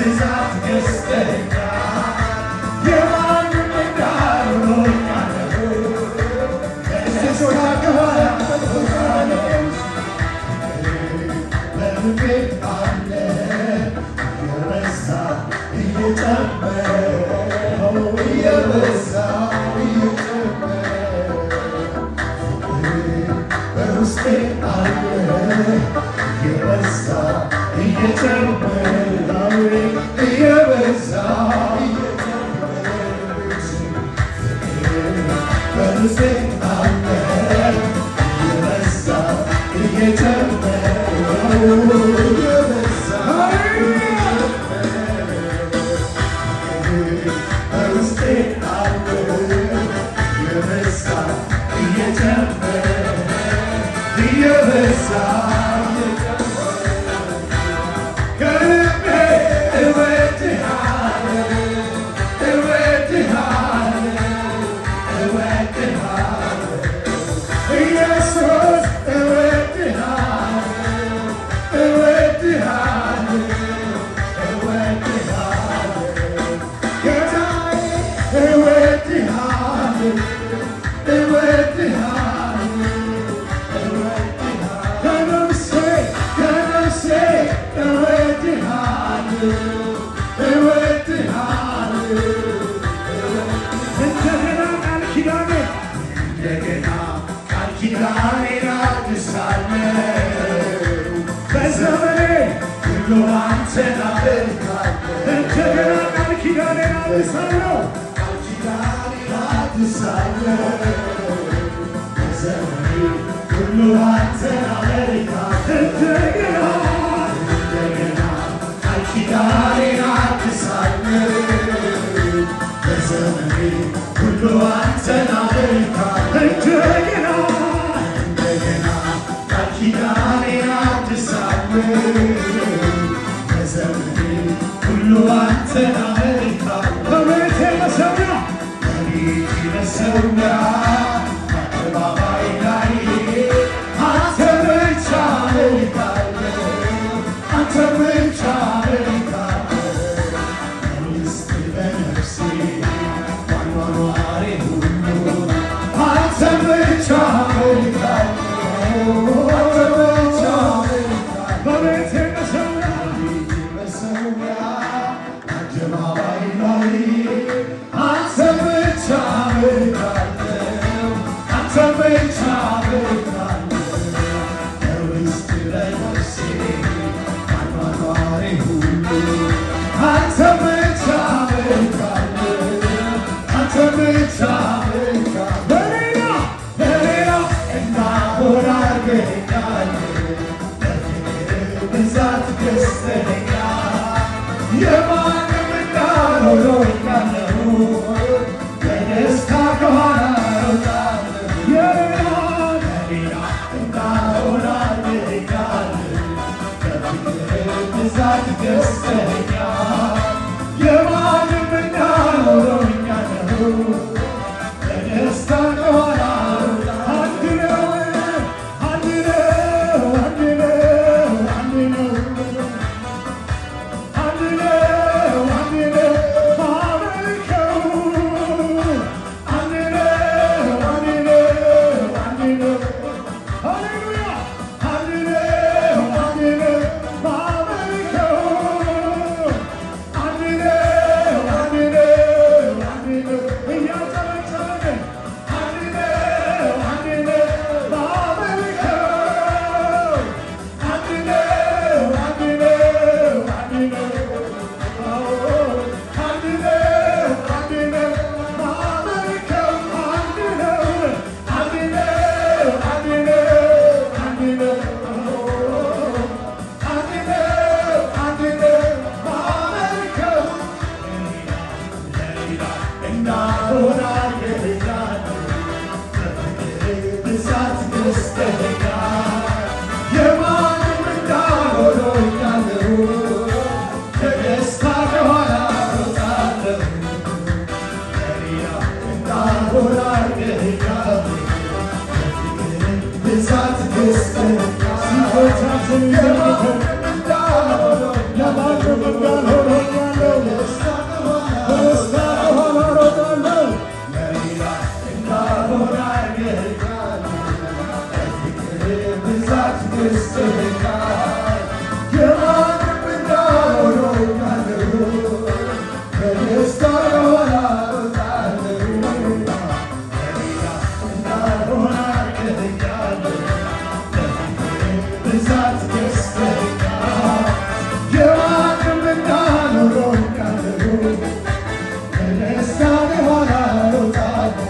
ብዛት ገዝተኸኛል የማንም እንዳልሆኛል በልቤ አለ የበዛ እየጨመረ የበዛ እየጨመረ በውስጤ አለ የበዛ እየጨመረ የበዛ በውስጤ አለ የበዛ እየጨመረ Never ያስደስተኛል የማንም እንዳልሆኖኛለሁ በደስታ በኋላ እወጣለሁ በሌላ እንዳልሆን አድርገኸኛል ብዛት ደስተኛል የማንም እንዳልሆኖኛለሁ በደስታ በኋላ እወጣለሁ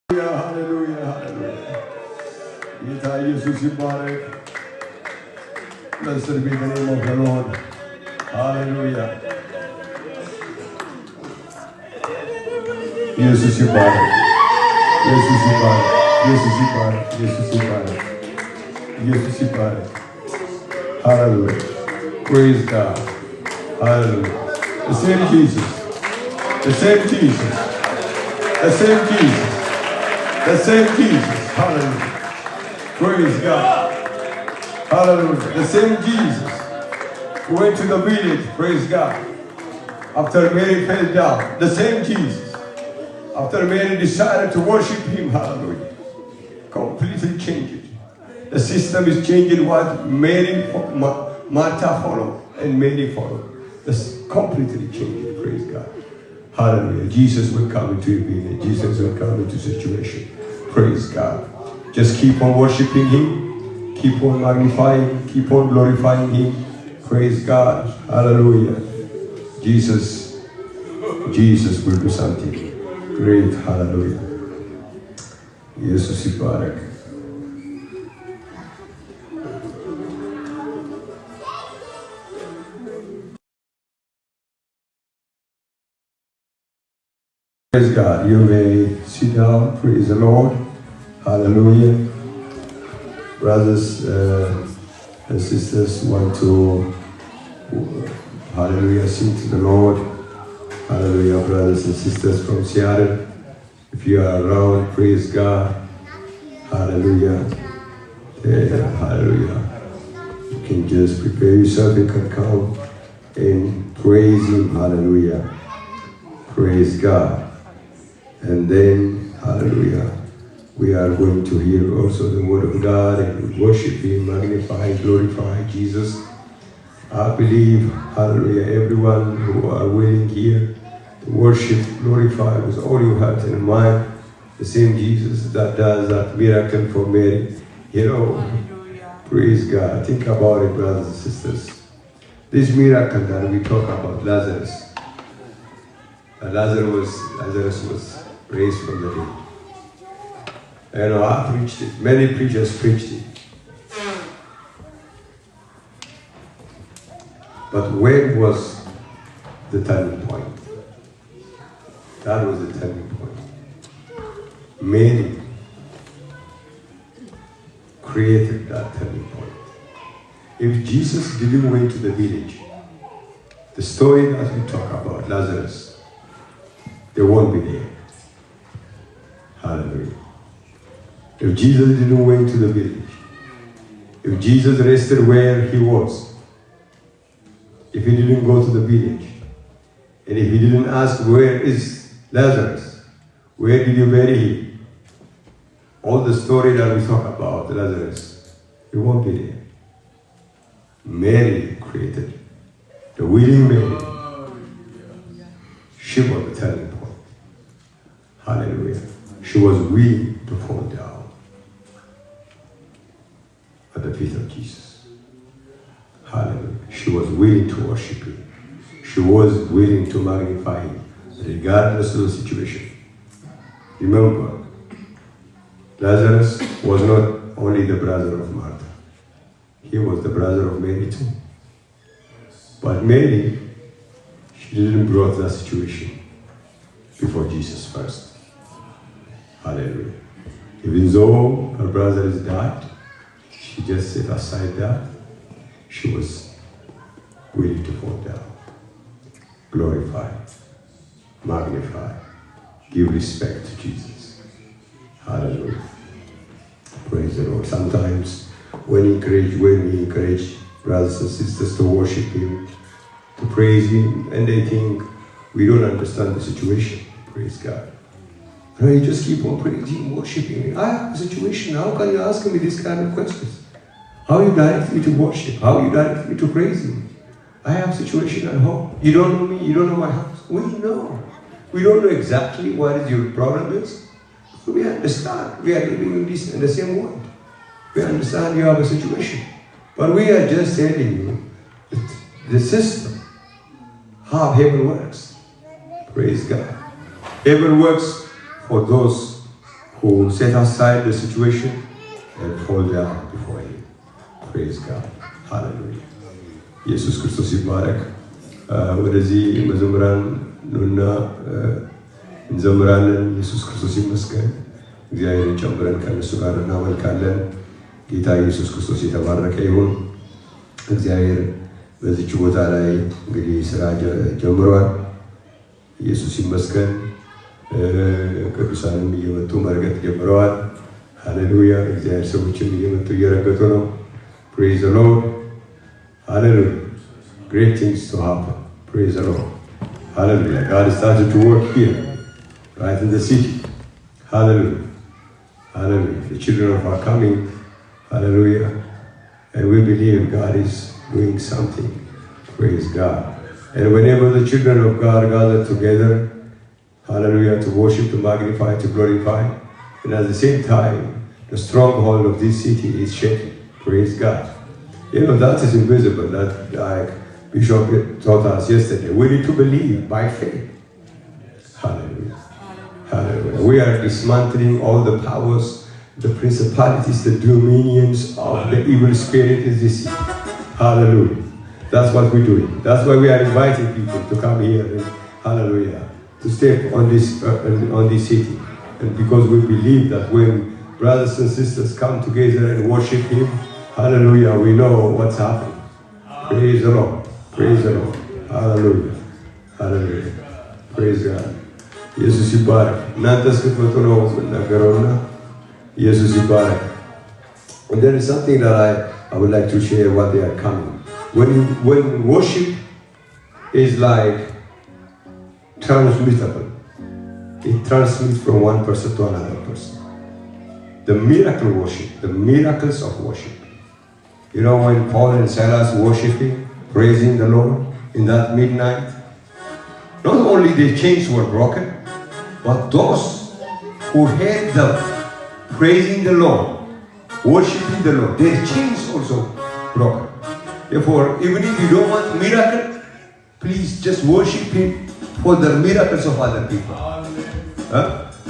Hallelujah, hallelujah. ጌታ ኢየሱስ ይባረክ። Blessed be the name of the Lord. Hallelujah. ኢየሱስ ይባረክ። ኢየሱስ ይባረክ። ኢየሱስ ይባረክ። ኢየሱስ ይባረክ። ኢየሱስ ይባረክ። Hallelujah. Praise God. Hallelujah. The same Jesus. The same Jesus. The same Jesus. The same Jesus. Hallelujah. Praise God. Hallelujah. The same Jesus who went to the village. Praise God. After Mary fell down. The same Jesus. After Mary decided to worship him. Hallelujah. Completely changed it. The system is changing what Mary, Martha followed and Mary followed. That's completely changing. Praise God. Hallelujah. Jesus will come into your village. Jesus will come into situation. Praise God. Just keep on worshiping him. Keep on magnifying. Keep on glorifying him. Praise God. Hallelujah. Jesus will do something great. Hallelujah. Jesus ይባረክ። Praise God. You may sit down. Praise the Lord. Hallelujah. Brothers and sisters want to, hallelujah, sing to the Lord. Hallelujah, brothers and sisters from Seattle. If you are around, praise God. Hallelujah. Hallelujah. You can just prepare yourself. You can come and praise him. Hallelujah. Praise God. And then, hallelujah, we are going to hear also the word of God and worship him, magnify, glorify Jesus. I believe, hallelujah, everyone who are willing here to worship, glorify with all your heart and mind, the same Jesus that does that miracle for Mary. You know, praise God. Think about it, brothers and sisters. This miracle that we talk about, Lazarus. Lazarus was raised from the dead. You know, I preached it. Many preachers preached it. But when was the turning point? That was the turning point. Mary created that turning point. If Jesus didn't went to the village, the story that we talk about, Lazarus, they won't be there. Hallelujah. If Jesus didn't went to the village, if Jesus rested where he was, if he didn't go to the village, and if he didn't ask, where is Lazarus? Where did you bury him? All the story that we talk about, Lazarus, he won't be there. Mary created, the willing Mary. she was the turning point. Hallelujah. She was willing to fall down at the feet of Jesus. Hallelujah. She was willing to worship him. She was willing to magnify him, regardless of the situation. Remember, Lazarus was not only the brother of Martha. He was the brother of Mary too. But Mary, she didn't brought that situation before Jesus first. Hallelujah. Even though her brother is died, she just set aside that. She was willing to fall down, glorify, magnify, give respect to Jesus. Hallelujah. Praise the Lord. Sometimes when we encourage brothers and sisters to worship him, to praise him, and they think we don't understand the situation. Praise God. No, you just keep on praising, worshiping him. I have a situation. How can you ask me this kind of questions? How you direct me to worship? How you direct me to praise him? I have a situation at home. You don't know me, you don't know my house. We know. We don't know exactly what is your problem is. We understand. We are living in the same world. We understand you have a situation. But we are just telling you that the system, how heaven works. Praise God. Heaven works for those who set aside the situation and fall down before him. Praise God. Hallelujah. ኢየሱስ ክርስቶስ ይባረክ። ወደዚህ መዘምራን ኑና እንዘምራለን። ኢየሱስ ክርስቶስ ይመስገን። እግዚአብሔርን ጨምረን ከእነሱ ጋር እናመልካለን። ጌታ ኢየሱስ ክርስቶስ የተባረከ ይሁን። እግዚአብሔር በዚች ቦታ ላይ እንግዲህ ስራ ጀምሯል። ኢየሱስ ይመስገን። ቅዱሳንም እየመጡ መርገጥ ጀምረዋል። ሃሌሉያ። እግዚአብሔር ሰዎችም እየመጡ እየረገጡ ነው። Praise the Lord. Hallelujah. Great things to happen. Praise the Lord. Hallelujah. God started to work here, right in the city. Hallelujah. Hallelujah. The children of are coming. Hallelujah. And we believe God is doing something. Praise God. And whenever the children of God gather together, hallelujah, to worship, to magnify, to glorify, and at the same time, the stronghold of this city is shaking. Praise God. You know, that is invisible. That, like Bishop taught us yesterday, we need to believe by faith. Hallelujah. Hallelujah. We are dismantling all the powers, the principalities, the dominions of the evil spirit in this city. Hallelujah. That's what we're doing. That's why we are inviting people to come here and, hallelujah, to step on this city. And because we believe that when brothers and sisters come together and worship him, hallelujah, we know what's happening. Praise the Lord. Praise the Lord. Hallelujah. Hallelujah. Praise God. ኢየሱስ ይባረክ። እናንተ እስክትመጡ ነው የምናገረውና ኢየሱስ ይባረክ። And there is something that I would like to share what they are coming. When worship is like transmittable, it transmits from one person to another person. The miracle worship, the miracles of worship. You know, when Paul and Silas worshiping, praising the Lord in that midnight, not only their chains were broken, but those who heard them praising the Lord, worshiping the Lord, their chains also broken. Therefore, even if you don't want miracle, please just worship him for the miracles of other people.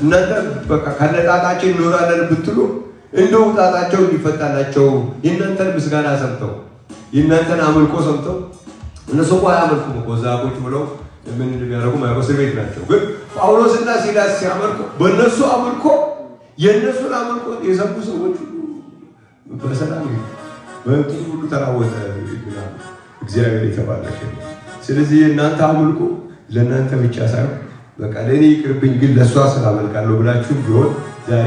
እናንተ በቃ ከነጣጣችን እንኖራለን ብትሉ እንደው ጣጣቸው እንዲፈታላቸው የእናንተን ምስጋና ሰምተው የእናንተን አምልኮ ሰምተው እነሱ እኮ አያመልኩም እኮ እዛ ቁጭ ብለው ምን እንደሚያደርጉ እስር ቤት ናቸው። ግን ጳውሎስና ሲላስ ሲያመልኩ በእነሱ አምልኮ የእነሱን አምልኮ የሰሙ ሰዎች በሰላም በእንትን ሁሉ ተራወጠ ይላል። እግዚአብሔር የተባረከ። ስለዚህ የእናንተ አምልኮ ለእናንተ ብቻ ሳይሆን በቃ ለእኔ ይቅርብኝ ግን ለእሷ ስላመልካለሁ ብላችሁ ቢሆን ዛሬ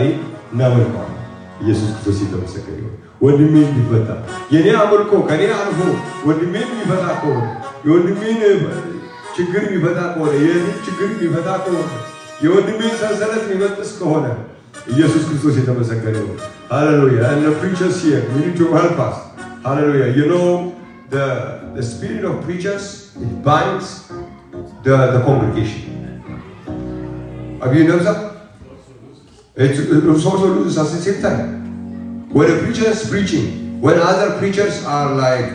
እናመልከዋለን። ኢየሱስ ክርስቶስ የተመሰገነ ይሁን። ወንድሜ ቢፈታ የኔ አምልኮ ከኔ አልፎ ወንድሜ ቢፈታ ከሆነ የወንድሜን ችግር ቢፈታ ከሆነ የኔ ችግር ቢፈታ ከሆነ የወንድሜን ሰንሰለት ቢበጥስ ከሆነ ኢየሱስ ክርስቶስ የተመሰገነ ይሁን። Hallelujah. And the preachers here, we need to help us. Hallelujah. You know, the spirit of preachers, it binds the congregation. Have you noticed that? It's also at the same time. When a preacher is preaching, when other preachers are like,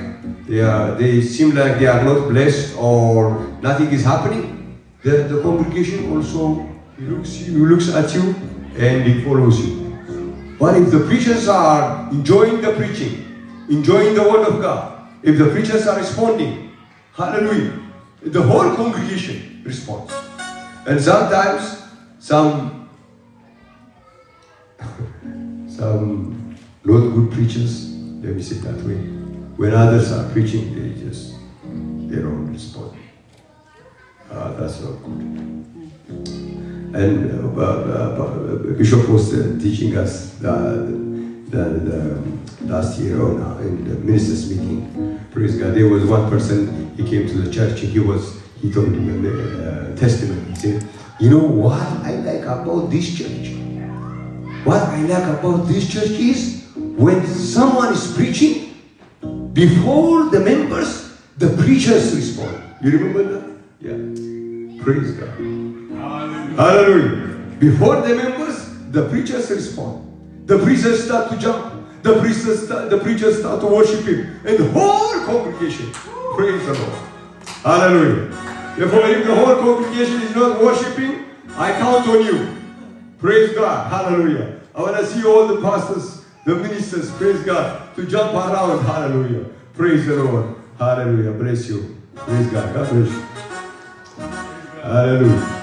they seem like they are not blessed or nothing is happening, the congregation also looks at you and it follows you. But if the preachers are enjoying the preaching, enjoying the word of God, if the preachers are responding, hallelujah, the whole congregation responds. And sometimes some not good preachers, let me say it that way, when others are preaching, they don't respond. That's not good. And Bishop was teaching us the last year in the ministers' meeting. Praise God. There was one person, he came to the church and he told me a testimony. He said, you know what I like about this church? What I like about this church is when someone is preaching, before the members, the preachers respond. You remember that? Yeah. Praise God. Hallelujah. Hallelujah. Before the members, the preachers respond. The preachers start to jump. The preachers start to worship Him. And the whole congregation, praise the Lord. Hallelujah. Therefore, if the whole congregation is not worshiping, I count on you. Praise God. Hallelujah. I want to see all the pastors, the ministers, praise God, to jump around. Hallelujah. Praise the Lord. Hallelujah. Bless you. Praise God. God bless you. Hallelujah.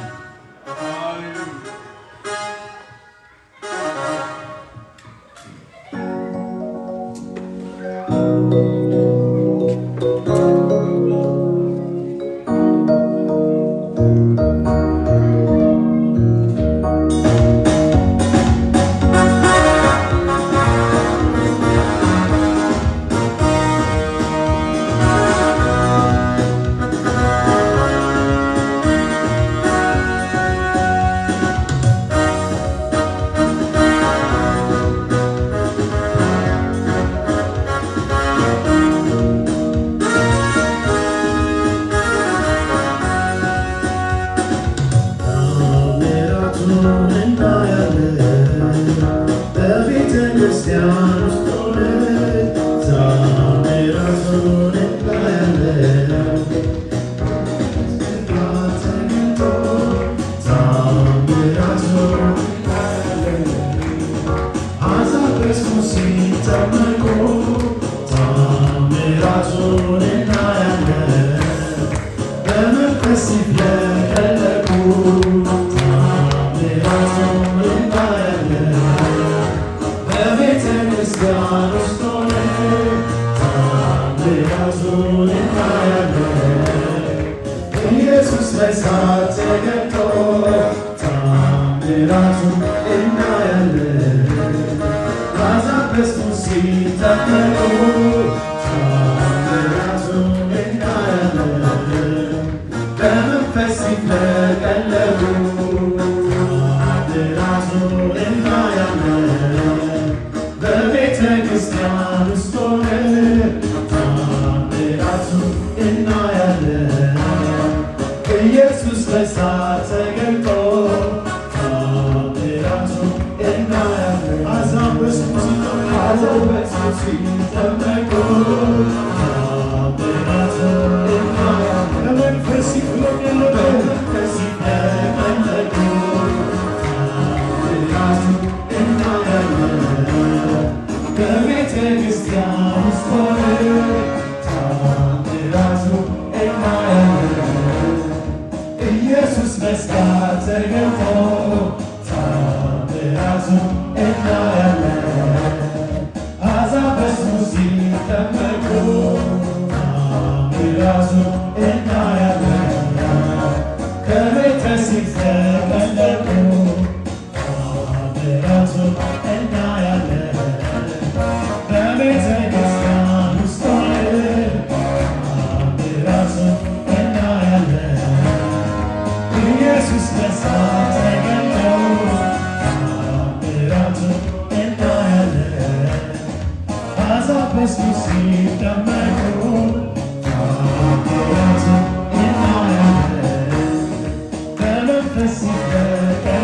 Let's see.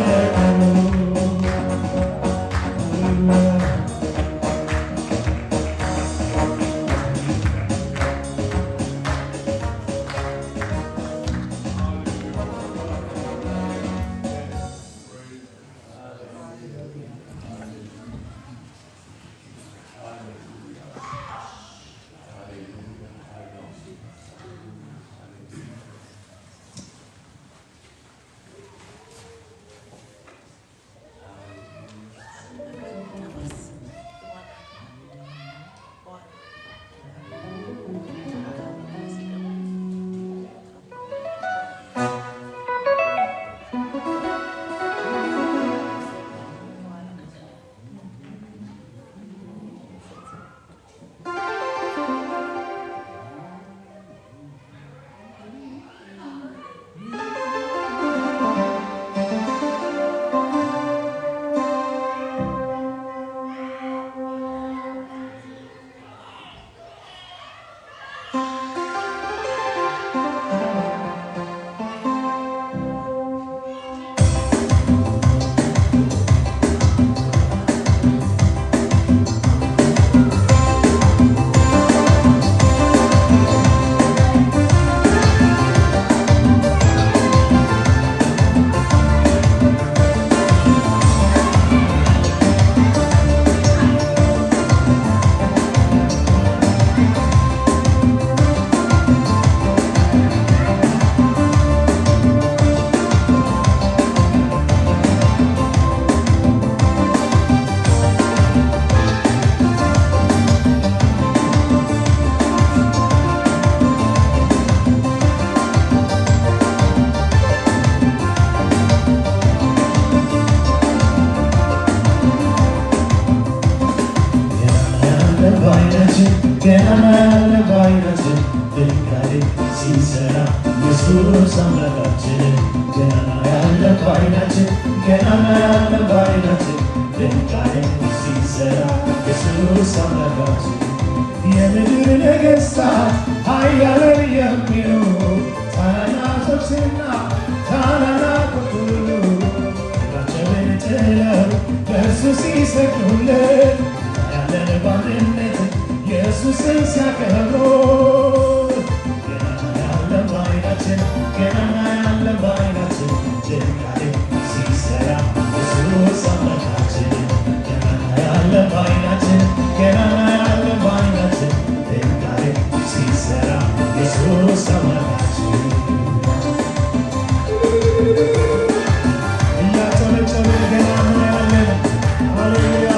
ገናና ያለ በዓይናችን ድንጋይ ሲሰራ ኢየሱስ አምላካችን ገናና ያለ በዓይናችን ገናና ያለ በዓይናችን ድንጋይ ሲሰራ ኢየሱስ አምላካችን የምድር ነገሥታት ኃያላን የሚሉ ታናናሾችና ታላላቆች ሁሉ እግራቸውን ጥለው ለእርሱ ሲሰግዱለት ያለን በአንድነት ኢየሱስን ሲያከብሩ ገናና ያለ በዓይናችን ገናና ያለ በዓይናችን ድንጋይ ሲሰራ ኢየሱስ አምላካችን ገናና ያለ በዓይናችን ገናና ያለ በዓይናችን ድንጋይ ሲሰራ ኢየሱስ አምላካችን እያጨበጨብን ገናና ያለን ሃሌሉያ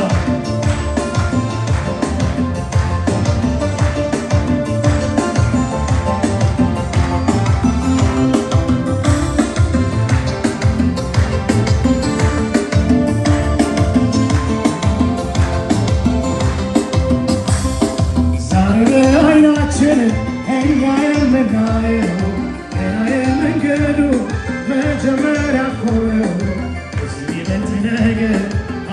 እኛ የምናየው ገና የመንገዱ መጀመሪያ እኮ ነው። ከዚህ ይበልጥ ነገር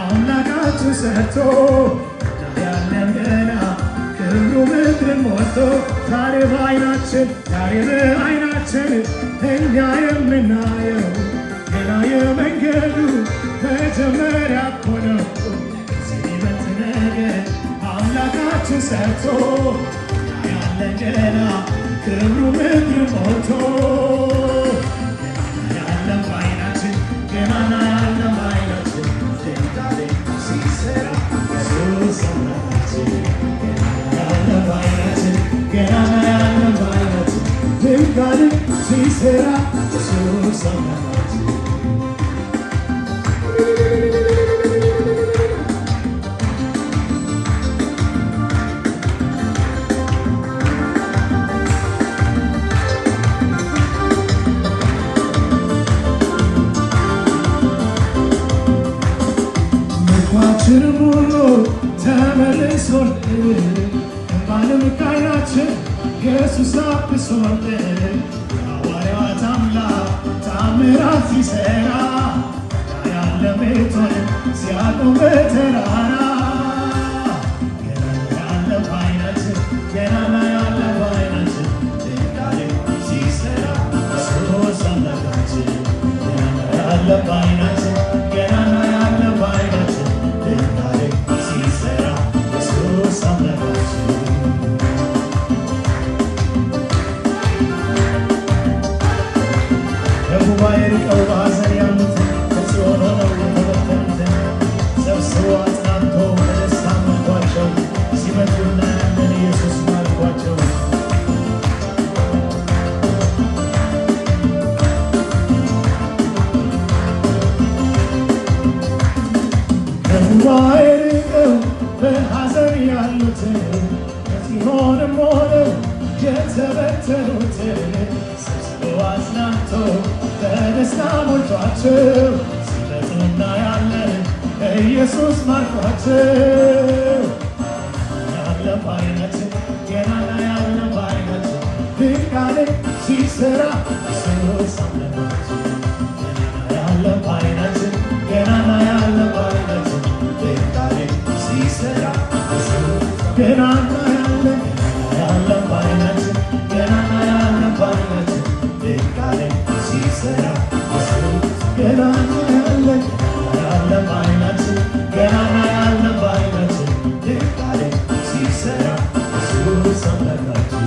አምላካችን ሰርቶ ያለን ገና ክብሩ ምድርን ሞልቶ ዛሬ በዓይናችን እኛ የምናየው ገና የመንገዱ መጀመሪያ እኮ ነው። ከዚህ ይበልጥ ነገር አምላካችን ሰርቶ ገና ክብሩ ምድር ሞልቶ ገናና ያለ በዓይናችን ገናና ያለ በዓይናችን ድንጋይ ሲሰራ ኢየሱስ አምላካችን ገናና ያለ በዓይናችን ገናና ያለ በዓይናችን ድንጋይ ሲሰራ ኢየሱስ አምላካችን ምርኳችንም ሁሉ ተመልሶልን እንባንም ከዓይናችን ኢየሱስ አብሶልን የሐዋርያት አምላክ ተአምራት ሲሠራ ያለ ቤቱን ሲያቆም በተራራ ገናና ያለ በዓይናችን ገናና ያለ በዓይናችን ድንጋይ ሲሰራ ኢየሱስ አምላካችን ገናና ያለ በዓይናችን ገናና ያለ በዓይናችን ድንጋይ ሲሰራ ኢየሱስ አምላካችን ከጉባኤ ርቀው በሐዘን ያሉትን ከጽዮን ሆነው የተበተኑትን ሰብስቦ አጽናንቶ በደስታ መልኳቸው ሲመጡ እናያለን ኢየሱስ ማርኳቸው ከጉባኤ ርቀው በሐዘን ያሉትን ከጽዮንም ሆነው የተበተኑትን ሰብስቦ አጽናንቶ በደስታ ሞልቷቸው ሲመጡ እናያለን ኢየሱስ ማርኳቸው ያለ በዓይናችን ገናና ያለ በዓይናችን ድንጋይ ሲሰራ ኢየሱስ አምላካችን ገናና ያለ በዓይናችን ገናና ያለ በዓይናችን ድንጋይ ሲሰራ ገናና ያለ በዓይናችን ገናና ያለ በዓይናችን ድንጋይ ሲሰራ ገናና ያለ በዓይናችን ገናና ያለ በዓይናችን ድንጋይ ሲሰራ ኢየሱስ አምላካችን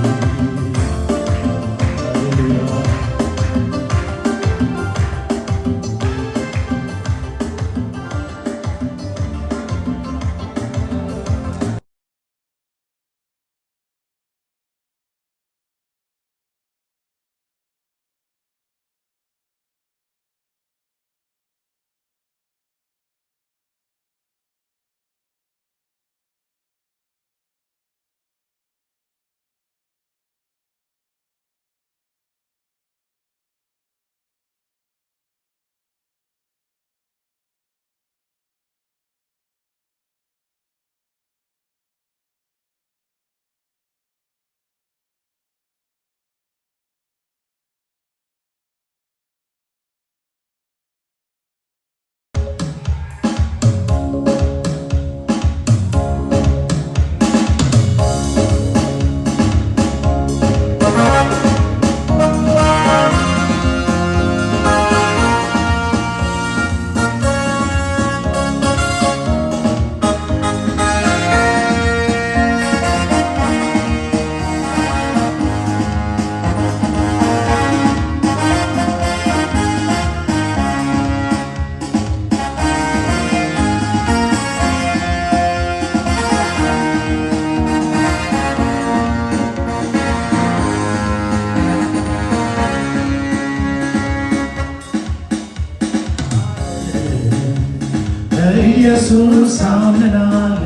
በኢየሱስ አምነናል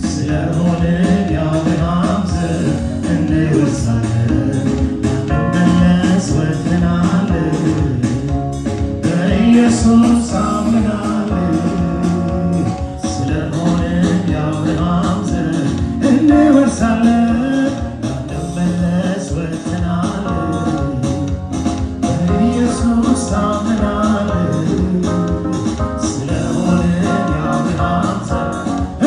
ስለሆነ የአብርሃም ዘር እንወርሳለን መመለስ ወጥተናል በኢየሱስ አምነናል ስለሆነ የአብርሃም ዘር እንወርሳለን መመለስ ወጥተናል በኢየሱስ አምነናል ስለሆነ የአብርሃም ዘር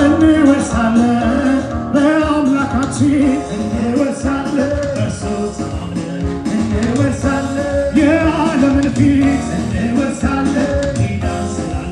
እንወርሳለን በአምላካችን እንወርሳለን በእርሱ ታምነን እንወርሳለን የዓለምን ፊት እንወርሳለን ኪዳን ስላለ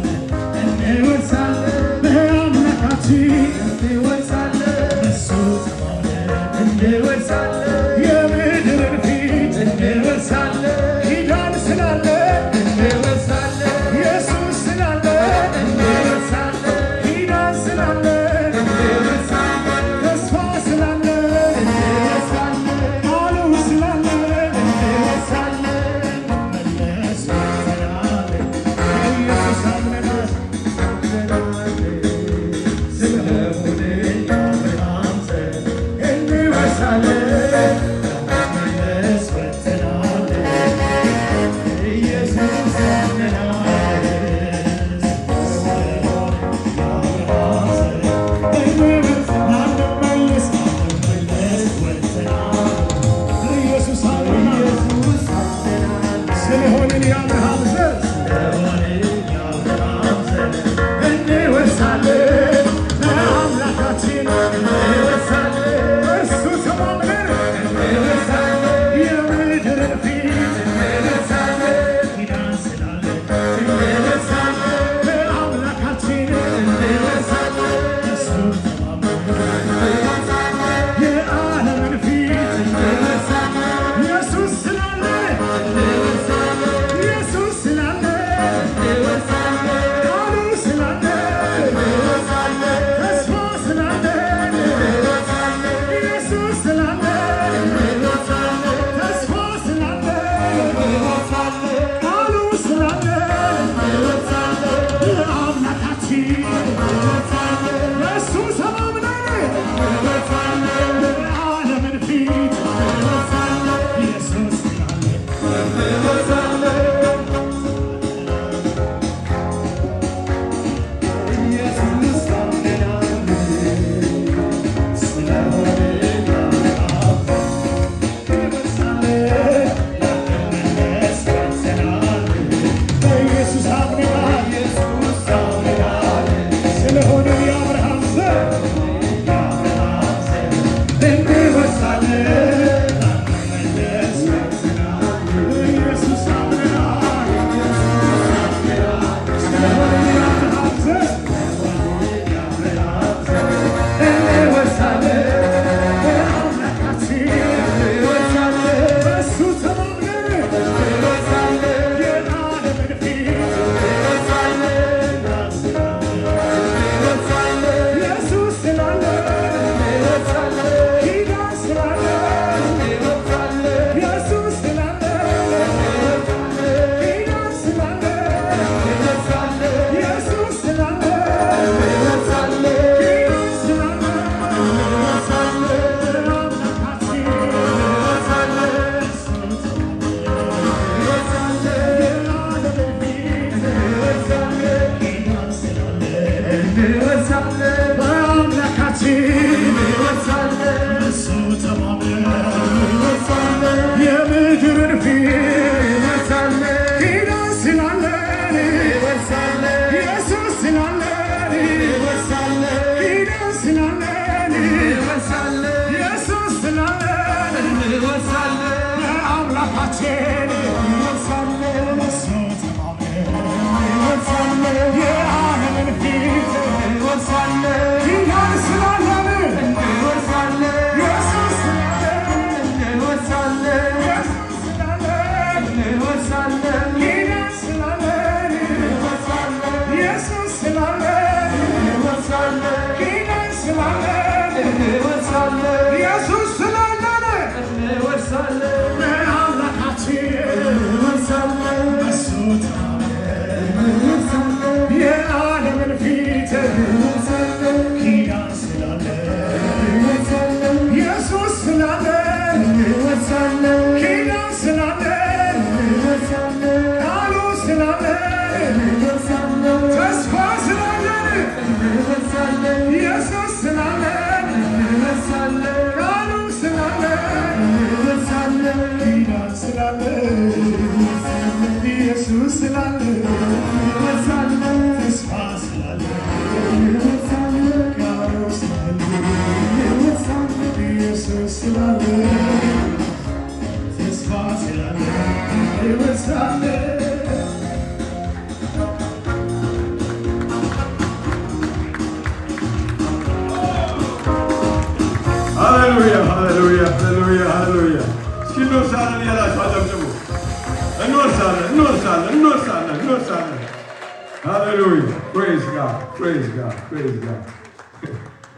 Hallelujah. Praise God. Praise God. Praise God.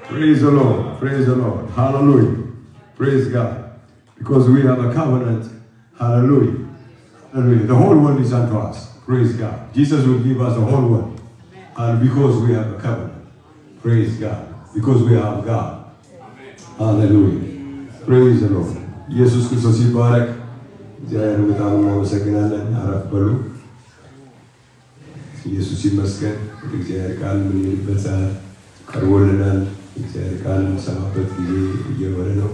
Praise the Lord. Praise the Lord. Hallelujah. Praise God. Because we have a covenant. Hallelujah. Hallelujah. The whole world is unto us. Praise God. Jesus will give us the whole world. And because we have a covenant. Praise God. Because we have God. Hallelujah. Praise the Lord. ኢየሱስ ክርስቶስ ይባረክ። እግዚአብሔር በጣም እናመሰግናለን። አረፍ በሉ። ኢየሱስ ይመስገን። እግዚአብሔር ቃል የምንልበት ሰዓት ቀርቦልናል። እግዚአብሔር ቃል የምንሰማበት ጊዜ እየሆነ ነው።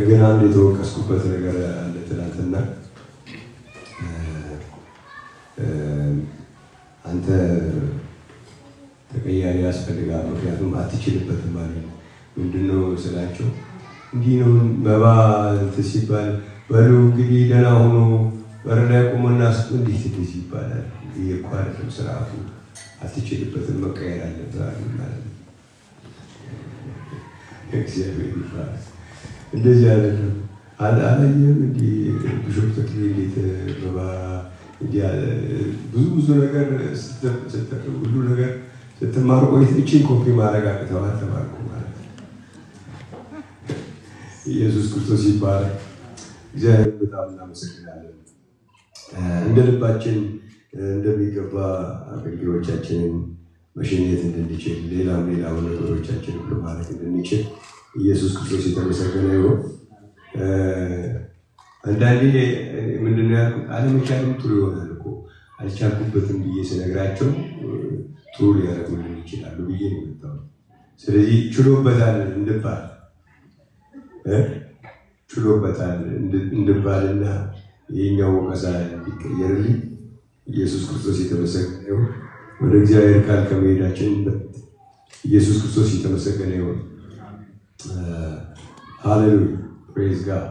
ግን አንድ የተወቀስኩበት ነገር አለ። ትናንትና አንተ ተቀያሪ ያስፈልጋል፣ ምክንያቱም አትችልበትም ማለት ነው። ምንድነው ስላቸው እንዲህ ነው መባ ሲባል በሉ እንግዲህ ደህና ሆኖ በር ላይ ቆሞና እንዴት ይባላል? ይህ እኮ አይደለም ስርዓቱ። አትችልበትም፣ መቀየር አለበት ማለት ነው። እግዚአብሔር ይባላል። እንደዚህ አይደለም። አላየህም እንዲህ ቢሾፕ ተክሌ እንዴት መባ ብዙ ነገር ሁሉ ነገር ስትማሩ ቆይተህ እቺን ኮፒ ማድረግ አቅተዋል ተባልኩ ማለት ነው። ኢየሱስ ክርስቶስ ይባላል። እግዚአብሔር በጣም እናመሰግናለን። እንደ ልባችን እንደሚገባ አገልጋዮቻችንን መሸኘት እንድንችል ሌላም ነገሮቻችን ሁሉ ማለት እንድንችል ኢየሱስ ክርስቶስ የተመሰገነ ይሁን። አንዳንዴ ምንድነው ያልኩት አለመቻልም ጥሩ ይሆናል እኮ አልቻልኩበትም ብዬ ስነግራቸው ጥሩ ሊያደርጉልን ይችላሉ ብዬ ነው የመጣሁት። ስለዚህ ችሎበታል እንድባልና የኛው ወቀሳ እንዲቀየርልኝ ኢየሱስ ክርስቶስ የተመሰገነ ይሁን። ወደ እግዚአብሔር ቃል ከመሄዳችን ኢየሱስ ክርስቶስ የተመሰገነ ይሁን። ሃሌሉያ ፕሬዝ ጋድ።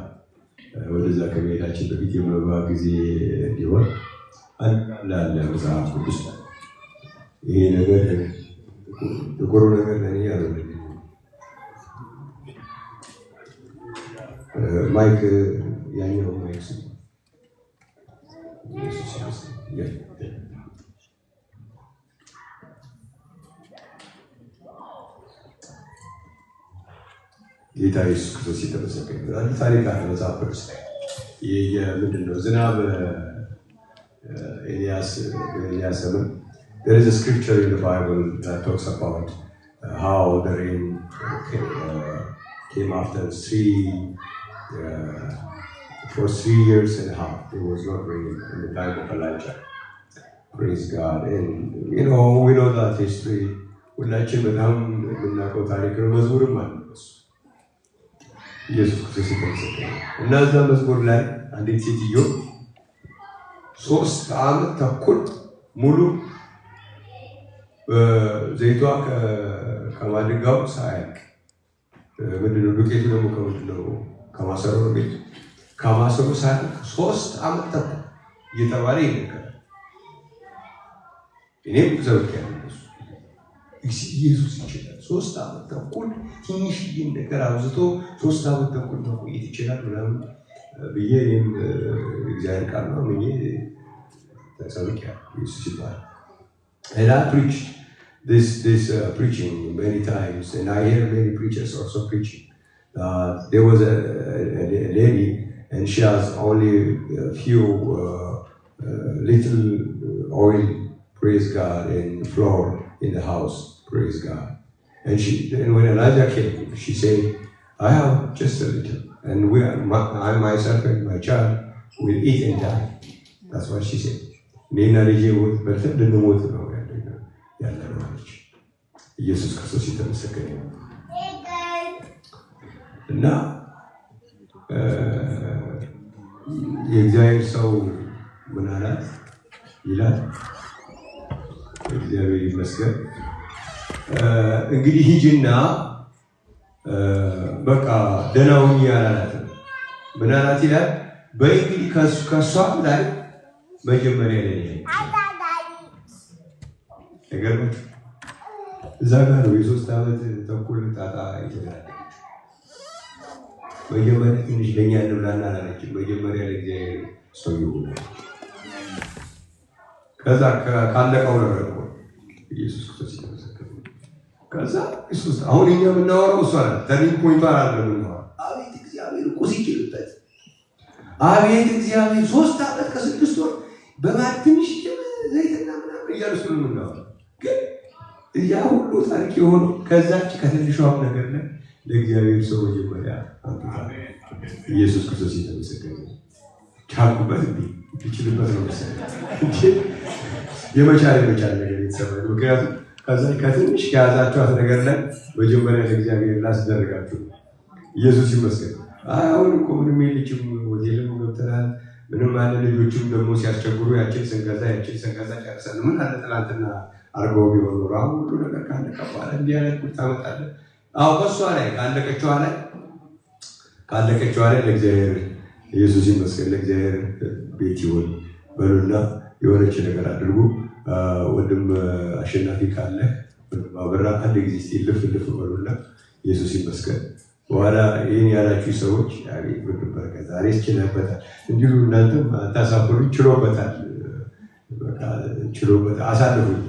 ወደዛ ከመሄዳችን በፊት የመባ ጊዜ እንዲሆን አንዳንድ መጽሐፍ ቅዱስ ይሄ ነገር ጥቁሩ ነገር ለእኔ ያለው ማይክ ያኛው ማይክ ጌታ ኢየሱስ ክርስቶስ የተመሰገነ ይሁን። አንድ ታሪክ አለ መጽሐፍ ቅዱስ ላይ ምንድነው ዝናብ ኤልያስ ዘመን. There is a scripture in the Bible that talks about how the rain came after for 3 years and a half. There was not rain in the time of Elijah. Praise God. And we know that history. ሁላችን በጣም የምናውቀው ታሪክ ነው። መዝሙርም አለ እሱ ኢየሱስ ክርስቶስ የተመሰገነ እና እዛ መዝሙር ላይ አንዲት ሴትዮ 3 ዓመት ተኩል ሙሉ ዘይቷ ከማድጋው ሳያልቅ ምንድነው ዱቄቱ ደግሞ ከምንድነው ከማሰሮ ቤት ከማሰሮ ሳያልቅ 3 ዓመት ተኩል እየተባለ ይነገራል። እኔም ዘውኬያለሁ። ኢየሱስ ይችላል 3 ዓመት ተኩል ትንሽ ነገር አውዝቶ 3 ዓመት ተኩል መቆየት ይችላል ምናምን ብዬ እኔም እግዚአብሔር ቃል ነው ምን ተሰብኬያለሁ። ኢየሱስ ይባላል። And I preached this preaching many times, and I hear many preachers also preaching. There was a lady, and she has only a few little oil, praise God, and flour in the house, praise God. And when Elijah came, she said, I have just a little, and I myself and my child will eat and die. That's what she said. Nina Riji would, but didn't want to know. ኢየሱስ ክርስቶስ የተመሰገነ ይሁን እና የእግዚአብሔር ሰው ምን አላት ይላል። እግዚአብሔር ይመስገን። እንግዲህ ሂጂና በቃ ደህና ሁኚ አላላትም። ምን አላት ይላል። በእንግዲህ ከሷ ላይ መጀመሪያ ላይ ነገር እዛ ጋር ነው የ3 ዓመት ተኩል ጣጣ የተደረገች። መጀመሪያ ትንሽ ለኛ እንብላና አላለችም። መጀመሪያ ለእግዚአብሔር ሰው ይሁን። ከዛ ካለቀው ነገር እኮ ኢየሱስ ክርስቶስ ይመሰክራል። ከዛ ኢየሱስ አሁን እኛ የምናወራው እሱ አለ ተርኒንግ ፖይንቱ አይደለም ነው። አቤት እግዚአብሔር እኮ ሲችልበት አቤት እግዚአብሔር 3 ዓመት ከ6 ወር በማትንሽ ዘይትና ምናምን እያሉ ነው ግን ያ ሁሉ ታሪክ የሆነው ከዛች ከትንሿ ነገር ላይ ለእግዚአብሔር ሰው መጀመሪያ ኢየሱስ ክርስቶስ የተመሰገነ ቻልኩበት እንዴ ይችልበት ነው መሰለኝ የመቻል ነገር የተሰማኝ ምክንያቱም ከዛ ከትንሽ ከያዛችኋት ነገር ላይ መጀመሪያ ለእግዚአብሔር ላስደረጋችሁ ኢየሱስ ይመስገን። አሁን እኮ ምንም የለችም ሆቴልም ገብተናል ምንም አለ ልጆቹም ደግሞ ሲያስቸግሩ ያችን ስንገዛ ጨርሰን ምን አለ ትናንትና አርገው ቢሆን ኖሮ አሁን ሁሉ ነገር ካለቀ በኋላ እንዲህ አይነት ቁጣ መጣለ። አዎ በሷ ላይ ካለቀችዋ ላይ ለእግዚአብሔር ኢየሱስ ይመስገን ለእግዚአብሔር ቤት ይሁን በሉና የሆነች ነገር አድርጉ። ወንድም አሸናፊ ካለ አብራ አንድ ጊዜ ሲልፍ በሉና ኢየሱስ ይመስገን። በኋላ ይህን ያላችሁ ሰዎች አቤት በርከታ ዛሬ ችለበታል እንዲሉ እናንተም አታሳፍሩ። ችሎበታል በቃ ችሎበታል። አሳልፉኝ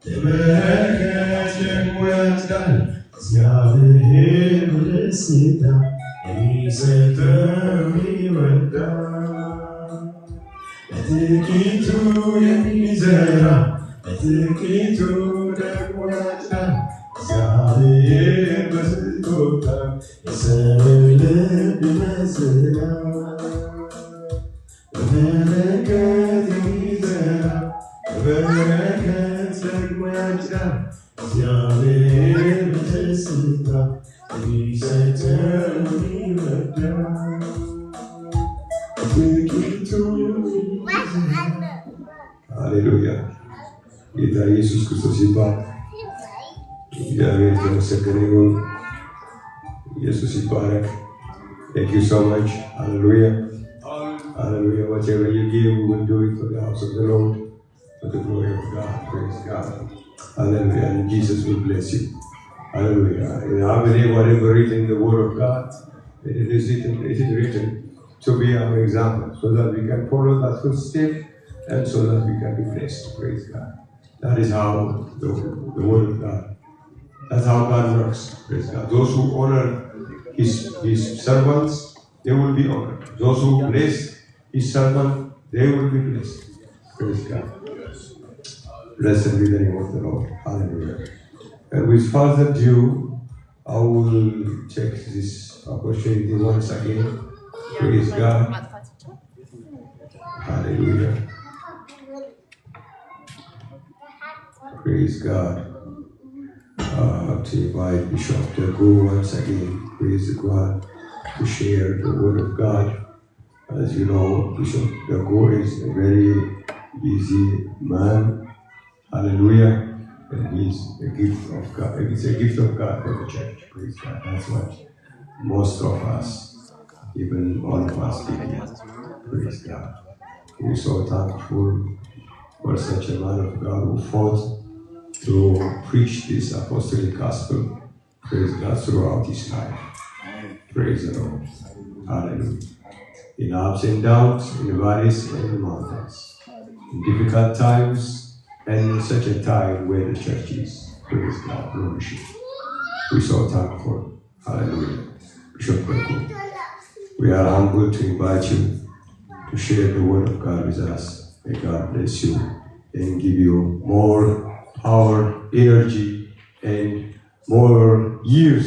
ተመልከት ወዳል እግዚአብሔር ደስታ የሚሰጠው ይወዳል። በጥቂቱ የሚዘራ በጥቂቱ ደግሞ ያጭዳል። እግዚአብሔር በስጦታው የሰውን ልብ ይመስላል። በበረከት የሚዘራ በበረከት ደግሞ ያጭዳል። እግዚአብሔር በደስታ የሚሰጠው ይወዳል። በጥቂቱ ሃሌሉያ ጌታ ኢየሱስ ክርስቶስ ይባል። እግዚአብሔር የተመሰገነ ይሁን። ኢየሱስ ይባረክ። Thank you so much. Hallelujah. Hallelujah. Whatever you give, we will do it for the house of the Lord, for the glory of God. Praise God. Hallelujah. And Jesus will bless you. Hallelujah. And I believe whatever written in the Word of God, it is written to be our example, so that we can follow that footstep and so that we can be blessed. Praise God. That is how the Word of God. That's how God works. Praise God. Those who honor His servants, they will be honored. Those who bless His servant, they will be blessed. Praise God. Blessed be the name of the Lord. Hallelujah. And with further ado, I will take this opportunity once again. Praise God. Hallelujah. Praise God. To invite Bishop Dago once again. Praise God. To share the Word of God. As you know, Bishop Dago is a very busy man. Hallelujah. And he's a gift of God. It's a gift of God for the church. Praise God. That's what most of us, even all of us, did here. Praise God. We're so thankful for such a man of God who fought to preach this apostolic gospel. Praise God throughout his life. Praise the Lord. Hallelujah. In ups and downs, in valleys and mountains, in difficult times, and in such a time where the church is. Praise God, flourishing. We so thankful. Hallelujah. Bishop Kweku, we are humbled to invite you to share the word of God with us. May God bless you and give you more power, energy, and more years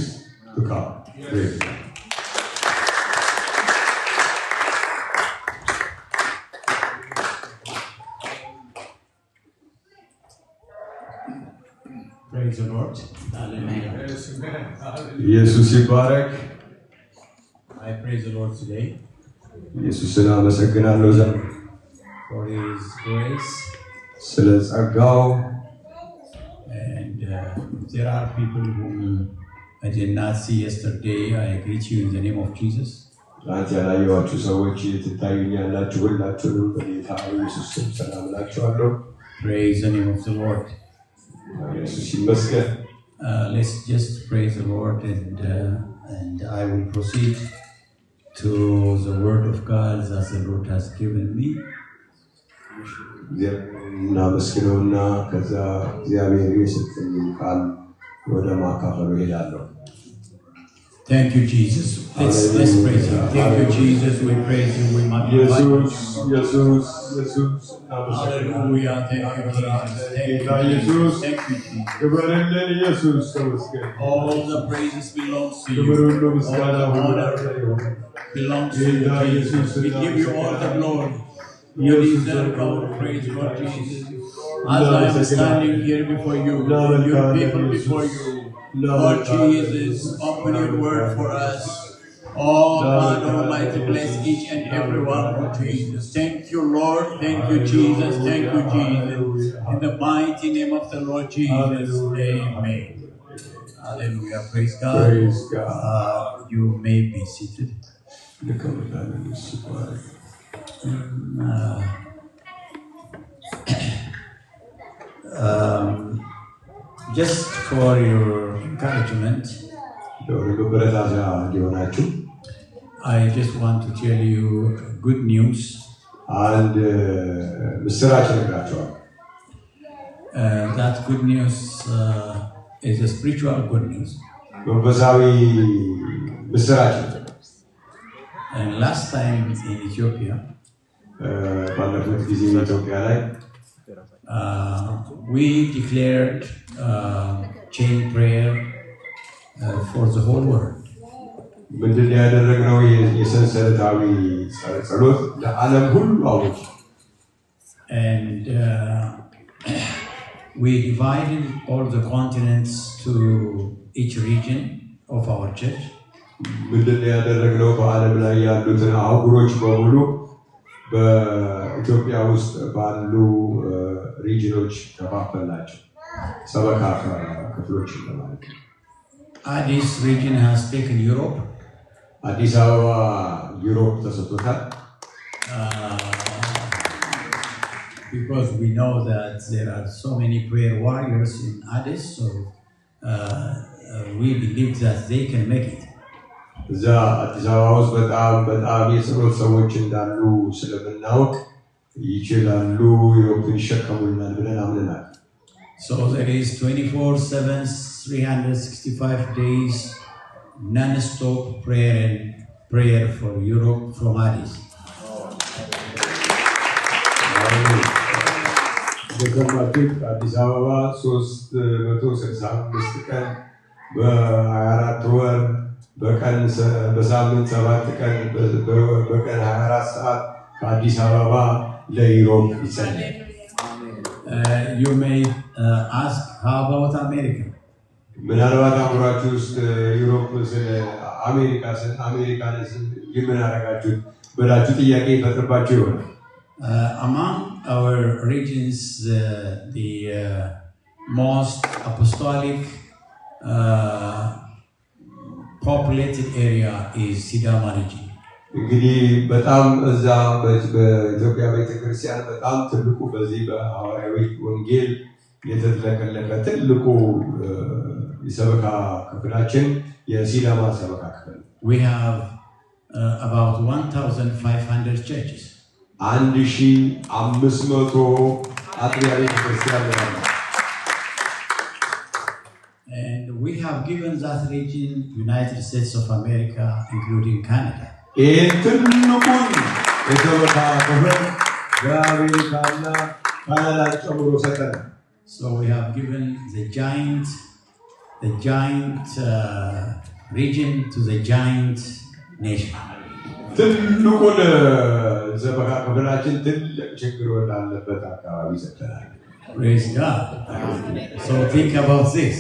to come. Praise God. Praise the Lord. Hallelujah. Jesus ይባረክ. I praise the Lord today ኢየሱስን አመሰግናለሁ ዛሬ for His grace. ስለ ጸጋው። And there are people whom I did not see yesterday. I greet you in the name of Jesus. ትናንት ያላየኋችሁ ሰዎች ትታዩኛላችሁ። ሁላችሁንም በጌታ ኢየሱስ ስም ሰላም እላችኋለሁ። Praise the name of the Lord. ኢየሱስ ይመስገን። Let's just praise the Lord, and I will proceed to the word of God that the Lord has given me. እናመስግነውና ከዛ እግዚአብሔር የሰጠኝን ቃል ወደ ማካፈሉ እሄዳለሁ። Thank you, Jesus. Let's praise Him. Thank you, Jesus. We praise You. We magnify You. Jesus. Hallelujah. Thank you, Jesus. Thank you, Jesus. Thank you, Jesus. All the praises belongs to You. All the honor belongs to You, Jesus. We give You all the glory. You deserve our praise, Lord Jesus. As I am standing here before You, Your people before You, Lord Jesus, open Your word for us. Oh God Almighty, bless each and every one, Lord Jesus. Thank You, Lord. Thank You, Jesus. Thank You, Jesus. In the mighty name of the Lord Jesus. Amen. Hallelujah. Praise God. Praise God. You may be seated. Just for your encouragement, I just want to tell you good news. That good news is a spiritual good news. And last time in Ethiopia, we declared chain prayer for the whole world. And we divided all the continents to each region of our church. በኢትዮጵያ ውስጥ ባሉ ሪጅኖች ተካፈላቸው ሰበካ ክፍሎች ማለት ነው። This region has taken Europe. አዲስ አበባ ዩሮፕ ተሰጥቶታል። Because we know that there are so many prayer warriors in Addis, so we believe that they can make it. እዛ አዲስ አበባ ውስጥ በጣም የጸሎት ሰዎች እንዳሉ ስለምናውቅ ይችላሉ ዩሮፕን ይሸከሙልናል ብለን አምነናል። So there is 24/7, 365 days non-stop prayer for Europe from Addis. በከማቲክ አዲስ አበባ 365 ቀን በ24 ወር በቀን በሳምንት 7 ቀን በቀን 24 ሰዓት ከአዲስ አበባ ለዩሮፕ ይጸልያል። You may ask, how about America? ምናልባት አምራችሁ ውስጥ ዩሮፕ ስለ አሜሪካን ምን አደረጋችሁት ብላችሁ ጥያቄ ይፈጥርባችሁ ይሆናል። Among our regions, the most apostolic populated area is Sidama region. እንግዲህ በጣም እዛ በኢትዮጵያ ቤተክርስቲያን በጣም ትልቁ በዚህ በሐዋርያዊ ወንጌል የተተለከለከ ትልቁ የሰበካ ክፍላችን የሲዳማ ሰበካ ክፍል። we have about 1,500 churches. And we have given that region United States of America, including Canada. So we have given the giant region to the giant nation. Praise God. So think about this.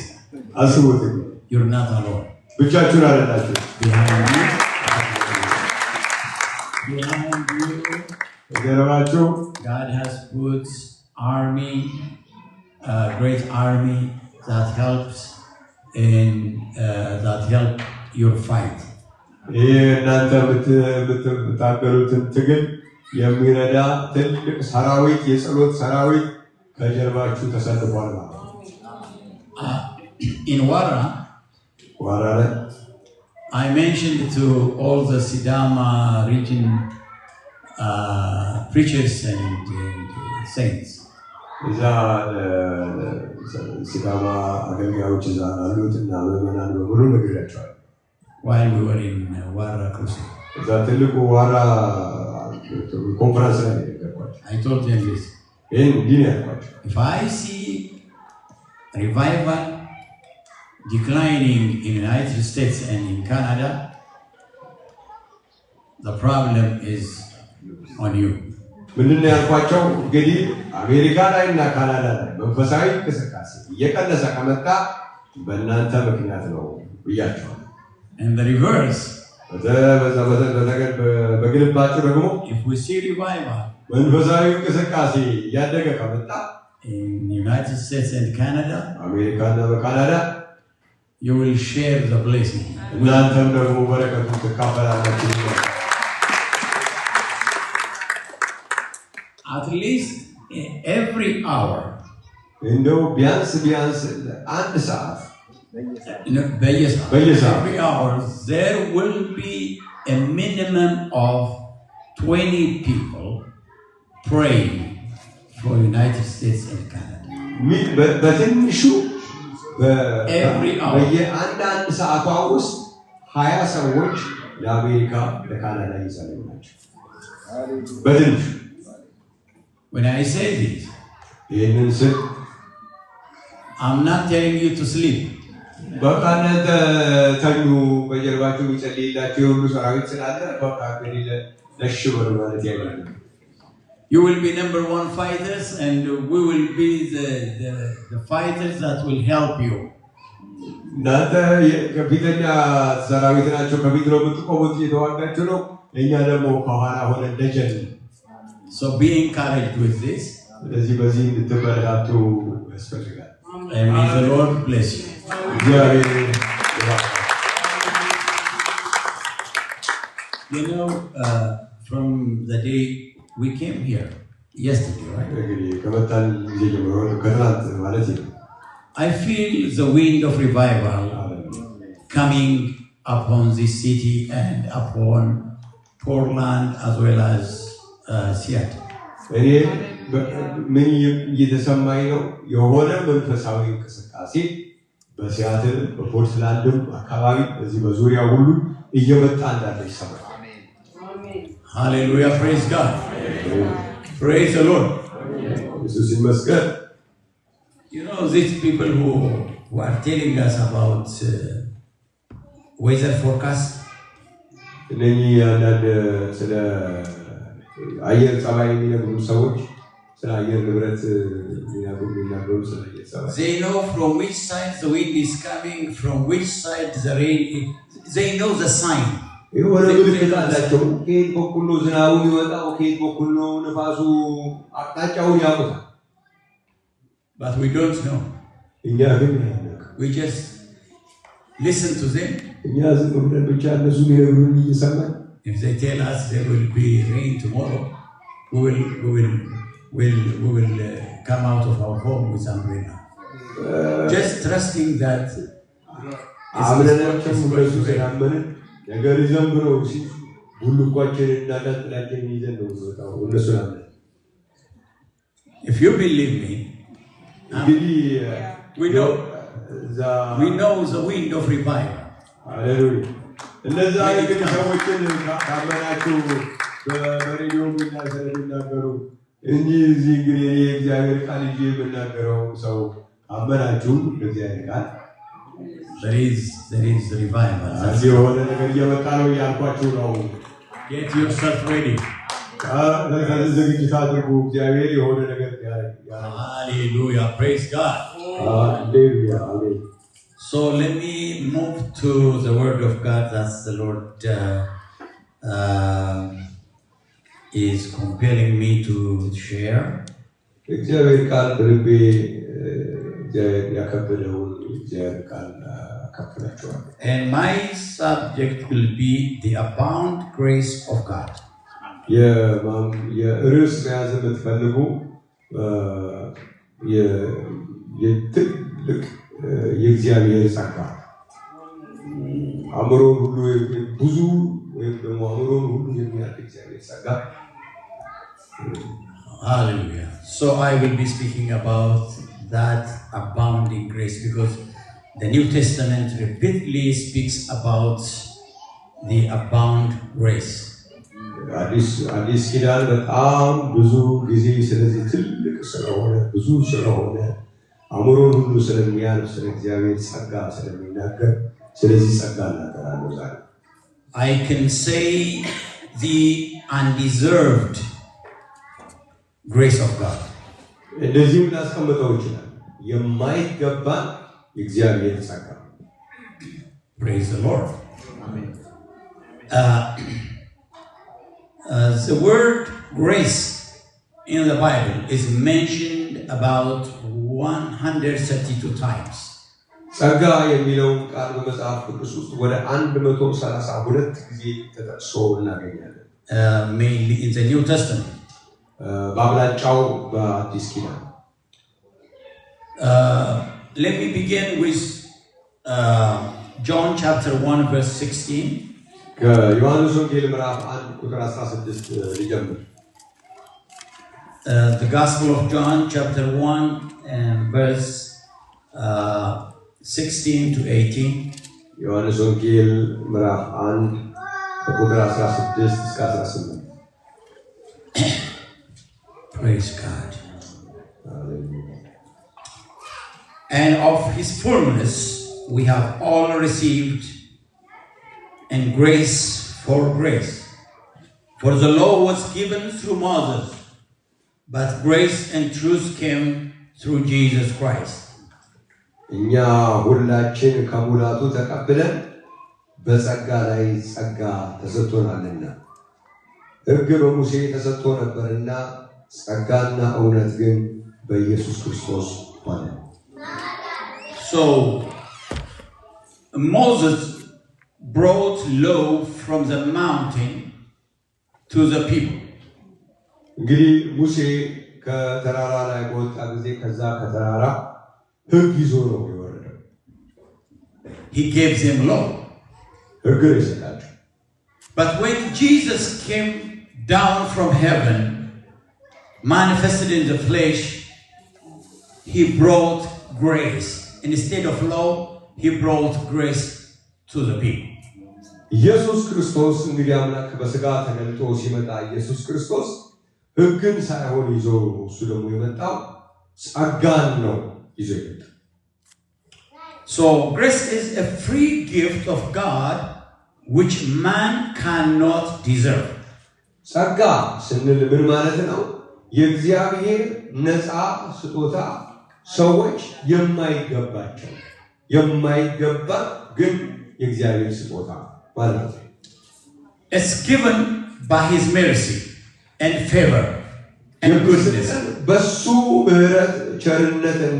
You're not alone. Behind you, God has put great army that helps your fight. In Wara, I mentioned to all the Sidama region preachers and saints. While we were in Wara Crusade, I told them this. If I see revival declining in the United States and in Canada, the problem is on you. And the reverse, if we see revival in the United States and Canada, you will share the blessing. At least every hour, every hour, there will be a minimum of 20 people praying for United States and Canada. Every hour. When I say this, I'm not telling you to sleep. You will be number one fighters, and we will be the fighters that will help you. So be encouraged with this. And may the Lord bless you. You know, from the day we came here, yesterday, right? I feel the wind of revival coming upon this city and upon Portland as well as Seattle. Hallelujah, praise God. Praise the Lord. You know, these people who are telling us about weather forecast, they know from which side the wind is coming, from which side the rain is. They know the sign. But we don't know. We just listen to them. If they tell us there will be rain tomorrow, we will come out of our home with umbrella. Just trusting that ነገር ይዘምብረው ሲ ሁሉቋችን እናዳጥላችን ይዘን ነው ወጣው እነሱ ናቸው If you believe me, we know the wind of revival. Hallelujah. እነዛ ግን ሰዎችን ካመናችሁ በሬዲዮ የሚናገሩ እንጂ እዚህ እንግዲህ የእግዚአብሔር ቃል ይዤ የምናገረው ሰው አመናችሁ በእግዚአብሔር ቃል there is revival. እዚህ የሆነ ነገር እየመጣ ነው ያልኳችሁ ነው Get yourself ready. ዝግጅት አድርጉ እግዚአብሔር የሆነ ነገር Hallelujah. Praise God. Hallelujah. Amen. So let me move to the word of God that the Lord is compelling me to share. እግዚአብሔር ቃል በልቤ ያከበደውን እግዚአብሔር ቃል አካፍላችኋለሁ And my subject will be the abound grace of God. የርዕስ መያዝ የምትፈልጉ የትልቅ የእግዚአብሔር ጸጋ አምሮን ሁሉ ብዙ ወይም ደግሞ አምሮን ሁሉ የሚያልቅ እግዚአብሔር ጸጋ Hallelujah. So I will be speaking about that abounding grace because the New Testament repeatedly speaks about the abound grace. አዲስ ኪዳን በጣም ብዙ ጊዜ ስለዚህ ትልቅ ስለሆነ ብዙ ስለሆነ አምሮን ሁሉ ስለሚያልፍ ስለ እግዚአብሔር ጸጋ ስለሚናገር ስለዚህ ጸጋ እናገራለሁ ዛሬ I can say the undeserved grace of God. እንደዚህ ላስቀምጠው ይችላል የማይገባ የእግዚአብሔር ጸጋ Praise the Lord. Amen. The word grace in the Bible is mentioned about 132 times. ጸጋ የሚለው ቃል በመጽሐፍ ቅዱስ ውስጥ ወደ 132 ጊዜ ተጠቅሶ እናገኛለን mainly in the New Testament. በአብላጫው በአዲስ ኪዳን Let me begin with John chapter 1 verse 16. ከዮሐንስ ወንጌል ምዕራፍ 1 ቁጥር 16 ሊጀምር The Gospel of John chapter 1 and verse 16 to 18. ዮሐንስ ወንጌል ምዕራፍ 1 ቁጥር 16 እስከ 18 Praise God. And of his fullness we have all received and grace for grace. For the law was given through Moses, but grace and truth came through Jesus Christ. እኛ ሁላችን ከሙላቱ ተቀብለን በጸጋ ላይ ጸጋ ተሰጥቶናልና ሕግ በሙሴ ተሰጥቶ ነበርና ጸጋና እውነት ግን በኢየሱስ ክርስቶስ ሆነ So Moses brought law from the mountain to the people. እንግዲህ ሙሴ ከተራራ ላይ በወጣ ጊዜ ከዛ ከተራራ ሕግ ይዞ ነው የወረደው He gave them law. ሕግ ይሰጣቸው But when Jesus came down from heaven, manifested in the flesh, he brought grace. Instead of law, he brought grace to the people. ኢየሱስ ክርስቶስ እንግዲህ አምላክ በሥጋ ተገልጦ ሲመጣ ኢየሱስ ክርስቶስ ሕግን ሳይሆን ይዞ እሱ ደግሞ የመጣው ጸጋን ነው ይዞ የመጣው So grace is a free gift of God which man cannot deserve. ጸጋ ስንል ምን ማለት ነው? የእግዚአብሔር ነፃ ስጦታ ሰዎች የማይገባቸው የማይገባ ግን የእግዚአብሔር ስጦታ ማለት ነው It's given by his mercy and favor and goodness. በሱ ምህረት ቸርነትና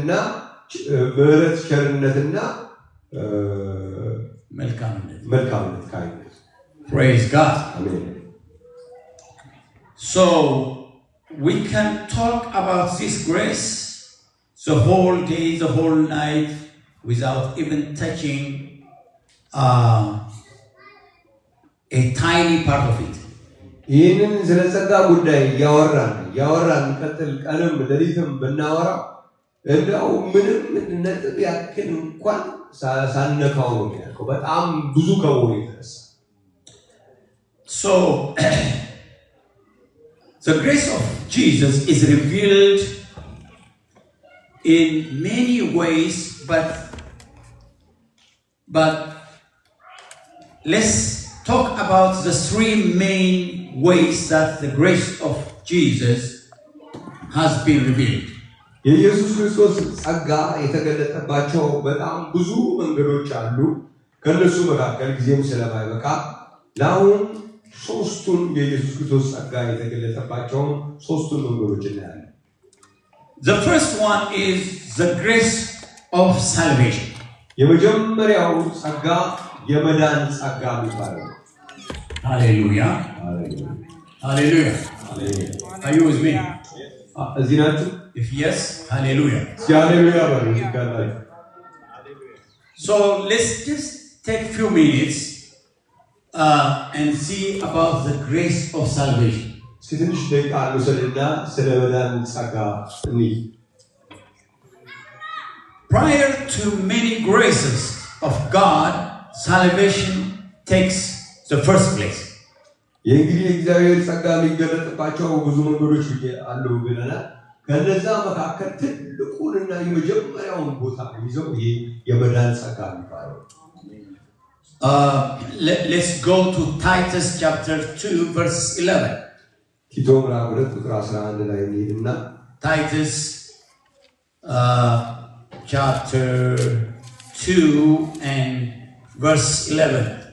መልካምነት kindness. Praise God. Amen. So we can talk about this grace the whole day, the whole night, without even touching a tiny part of it. ይህንን ስለ ጸጋ ጉዳይ ያወራን ቀጥል ቀንም ለሊትም ብናወራ እንደው ምንም ነጥብ ያክል እንኳን ሳነካው ነው ያልከው በጣም ብዙ ከሆነ ይተነሳ So the grace of Jesus is revealed in many ways, but let's talk about the three main ways that the grace of Jesus has been revealed. የኢየሱስ ክርስቶስ ጸጋ የተገለጠባቸው በጣም ብዙ መንገዶች አሉ ከነሱ መካከል ጊዜም ስለማይበቃ ለአሁን ሶስቱን የኢየሱስ ክርስቶስ ጸጋ የተገለጠባቸው ሶስቱን መንገዶች እናያለን The first one is the grace of salvation. የመጀመሪያው ጸጋ የመዳን ጸጋ የሚባለው Hallelujah. Hallelujah. Are you with me? እዚህ ናችሁ If yes, hallelujah. ሃሌሉያ በሉ ይካላል So let's just take a few minutes and see about the grace of salvation. ትንሽ ደቂቃ እንውሰድና ስለ መዳን ጸጋ እንይ Prior to many graces of God, salvation takes the first place. የእንግዲህ እግዚአብሔር ጸጋ የሚገለጥባቸው ብዙ መንገዶች አሉ ብለናል ከነዛ መካከል ትልቁንና የመጀመሪያውን ቦታ ይዘው ይሄ የመዳን ጸጋ የሚባለው Let's go to Titus chapter 2 verse 11. ቲቶ ምዕራፍ 2 ቁጥር 11 ላይ እንሂድና Titus chapter 2 and verse 11.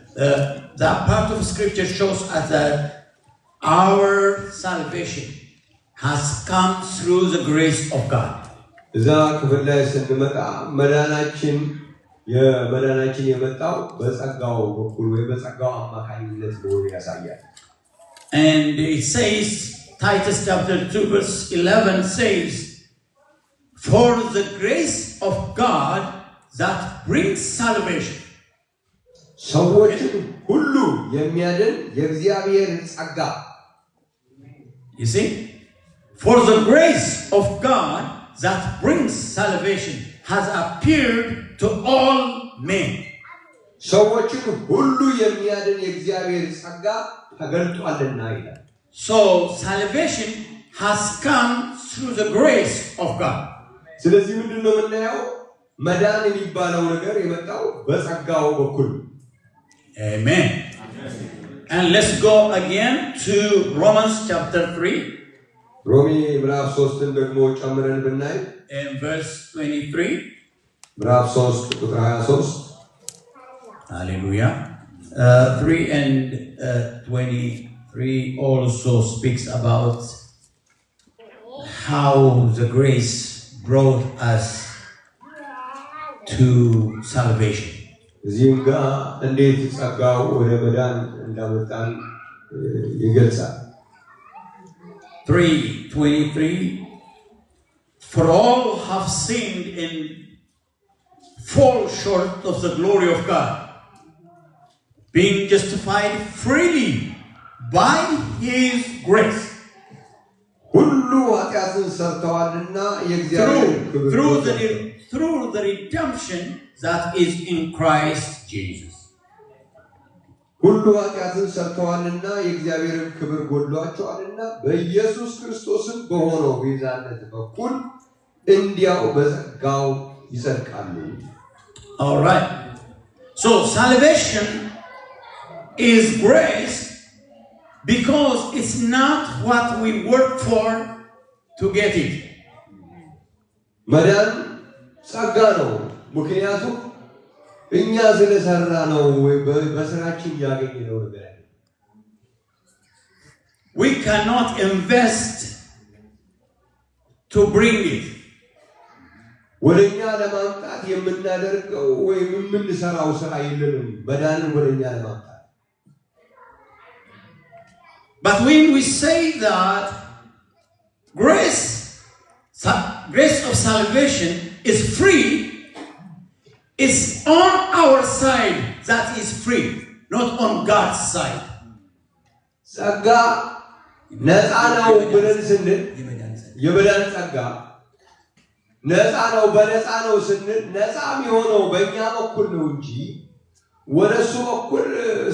That part of scripture shows us that our salvation has come through the grace of God. እዛ ክፍል ላይ ስንመጣ መዳናችን የመጣው በጸጋው በኩል ወይ በጸጋው አማካኝነት ነው ያሳያል And it says, Titus chapter 2 verse 11 says, for the grace of God that brings salvation. ሰዎችን ሁሉ የሚያድን የእግዚአብሔር ጸጋ You see? For the grace of God that brings salvation has appeared to all men. ሰዎችን ሁሉ የሚያድን የእግዚአብሔር ጸጋ ተገልጧልና ይላል So salvation has come through the grace of God. ስለዚህ ምንድነው የምናየው መዳን የሚባለው ነገር የመጣው በጸጋው በኩል Amen. And let's go again to Romans chapter 3. ሮሜ ምዕራፍ 3ን ደግሞ ጨምረን ብናይ In verse 23. ምዕራፍ 3 ቁጥር 23 Hallelujah. 3 and 23 also speaks about how the grace brought us to salvation. እዚህም ጋር እንዴት ጸጋው ወደ መዳን እንዳመጣን ይገልጻል 3:23 For all have sinned and fall short of the glory of God, being justified freely by His grace. ሁሉ ኃጢአትን ሰርተዋልና የእግዚአብሔር Through the redemption that is in Christ Jesus. ሁሉ ኃጢአትን ሰርተዋልና የእግዚአብሔርን ክብር ጎድሏቸዋልና በኢየሱስ ክርስቶስም በሆነው ቤዛነት በኩል እንዲያው በጸጋው ይጸድቃሉ All right. So salvation is grace because it's not what we work for to get it. መዳን ጸጋ ነው ምክንያቱም እኛ ስለሰራ ነው ወይ በስራችን ያገኘነው ነገር We cannot invest to bring it. ወደኛ ለማምጣት የምናደርገው ወይ የምንሰራው ስራ የለንም መዳንን ወደኛ ለማምጣት But when we say that grace of salvation is free, it's on our side that is free, not on God's side. ጸጋ ነፃ ነው ብለን ስንል የመዳን ጸጋ ነፃ ነው በነፃ ነው ስንል ነፃ የሚሆነው በእኛ በኩል ነው እንጂ ወደሱ በኩል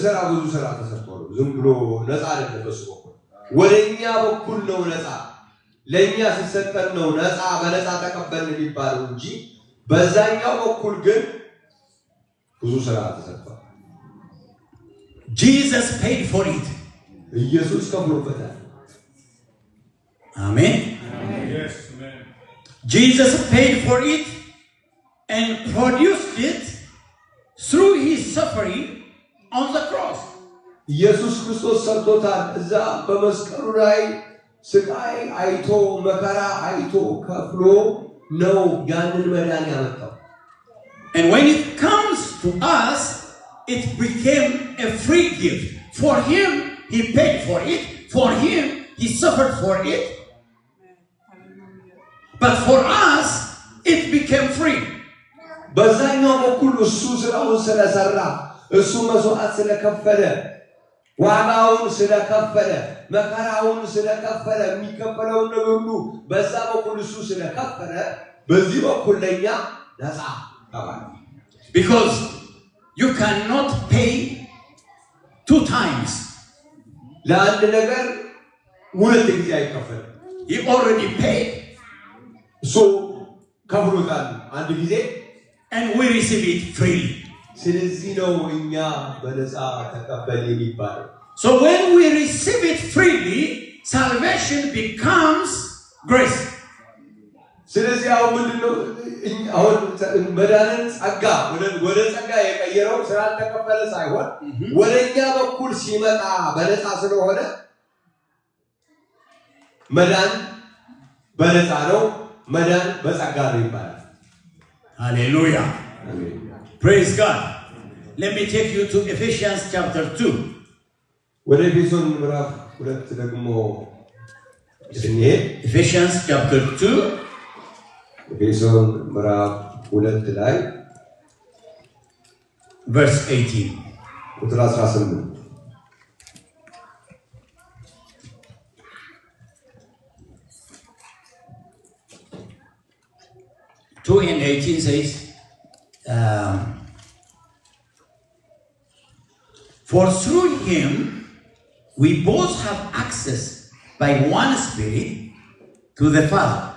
ስራ ብዙ ስራ ተሰርቷል ዝም ብሎ ነፃ አይደለም በሱ በኩል ወደኛ በኩል ነው ነፃ ለኛ ሲሰጠን ነው ነፃ በነፃ ተቀበልን የሚባለው እንጂ በዛኛው በኩል ግን ብዙ ስራ ተሰርቷል Jesus paid for it ኢየሱስ ከፍሎበታል Amen Yes, amen. Jesus paid for it and produced it through his suffering on the cross ኢየሱስ ክርስቶስ ሰርቶታል እዛ በመስቀሉ ላይ ስቃይ አይቶ መከራ አይቶ ከፍሎ ነው ያንን መዳን ያመጣው And when it comes to us it became a free gift for him he paid for it for him he suffered for it but for us it became free በዛኛው በኩል እሱ ስራውን ስለሰራ እሱ መስዋዕት ስለከፈለ ዋጋውን ስለከፈለ መከራውን ስለከፈለ የሚከፈለው ነገር ሁሉ በዛ በኩል እሱ ስለከፈለ በዚህ በኩል ለኛ ነፃ ተባለ because you cannot pay two times ለአንድ ነገር ሁለት ጊዜ አይከፈልም he already paid so ከፍሎታል አንድ ጊዜ and we receive it freely ስለዚህ ነው እኛ በነፃ ተቀበል የሚባለው so when we receive it freely salvation becomes grace ስለዚህ አሁን ምንድነው አሁን መዳንን ጸጋ ወደ ጸጋ የቀየረው ስራን ተቀበለ ሳይሆን ወደኛ በኩል ሲመጣ በነፃ ስለሆነ መዳን በነፃ ነው መዳን በጸጋ ነው ይባላል hallelujah አሜን praise God let me take you to Ephesians chapter 2 ወደ ኤፌሶን ምዕራፍ 2 ደግሞ ስንሄድ Ephesians chapter 2 ኤፌሶን ምዕራፍ 2 ላይ verse 18 ቁጥር 18 2 and 18 says for through him we both have access by one Spirit to the Father.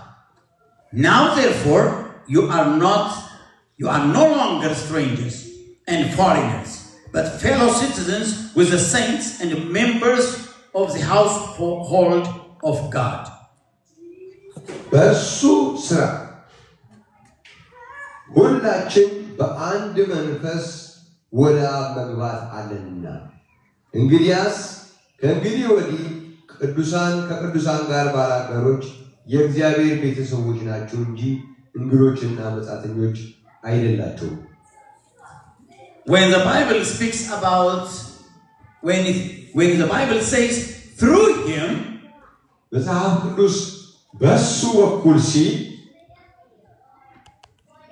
Now therefore you are no longer strangers and foreigners, but fellow citizens with the saints and members of the household of God. በእሱ ስራ ሁላችን በአንድ መንፈስ ወደ አብ መግባት አለንና እንግዲያስ ከእንግዲህ ወዲህ ቅዱሳን ከቅዱሳን ጋር ባላጋሮች የእግዚአብሔር ቤተሰቦች ናቸው እንጂ እንግዶችና መጻተኞች አይደላቸውም When the Bible speaks about when the Bible says through him መጽሐፍ ቅዱስ በሱ በኩል ሲል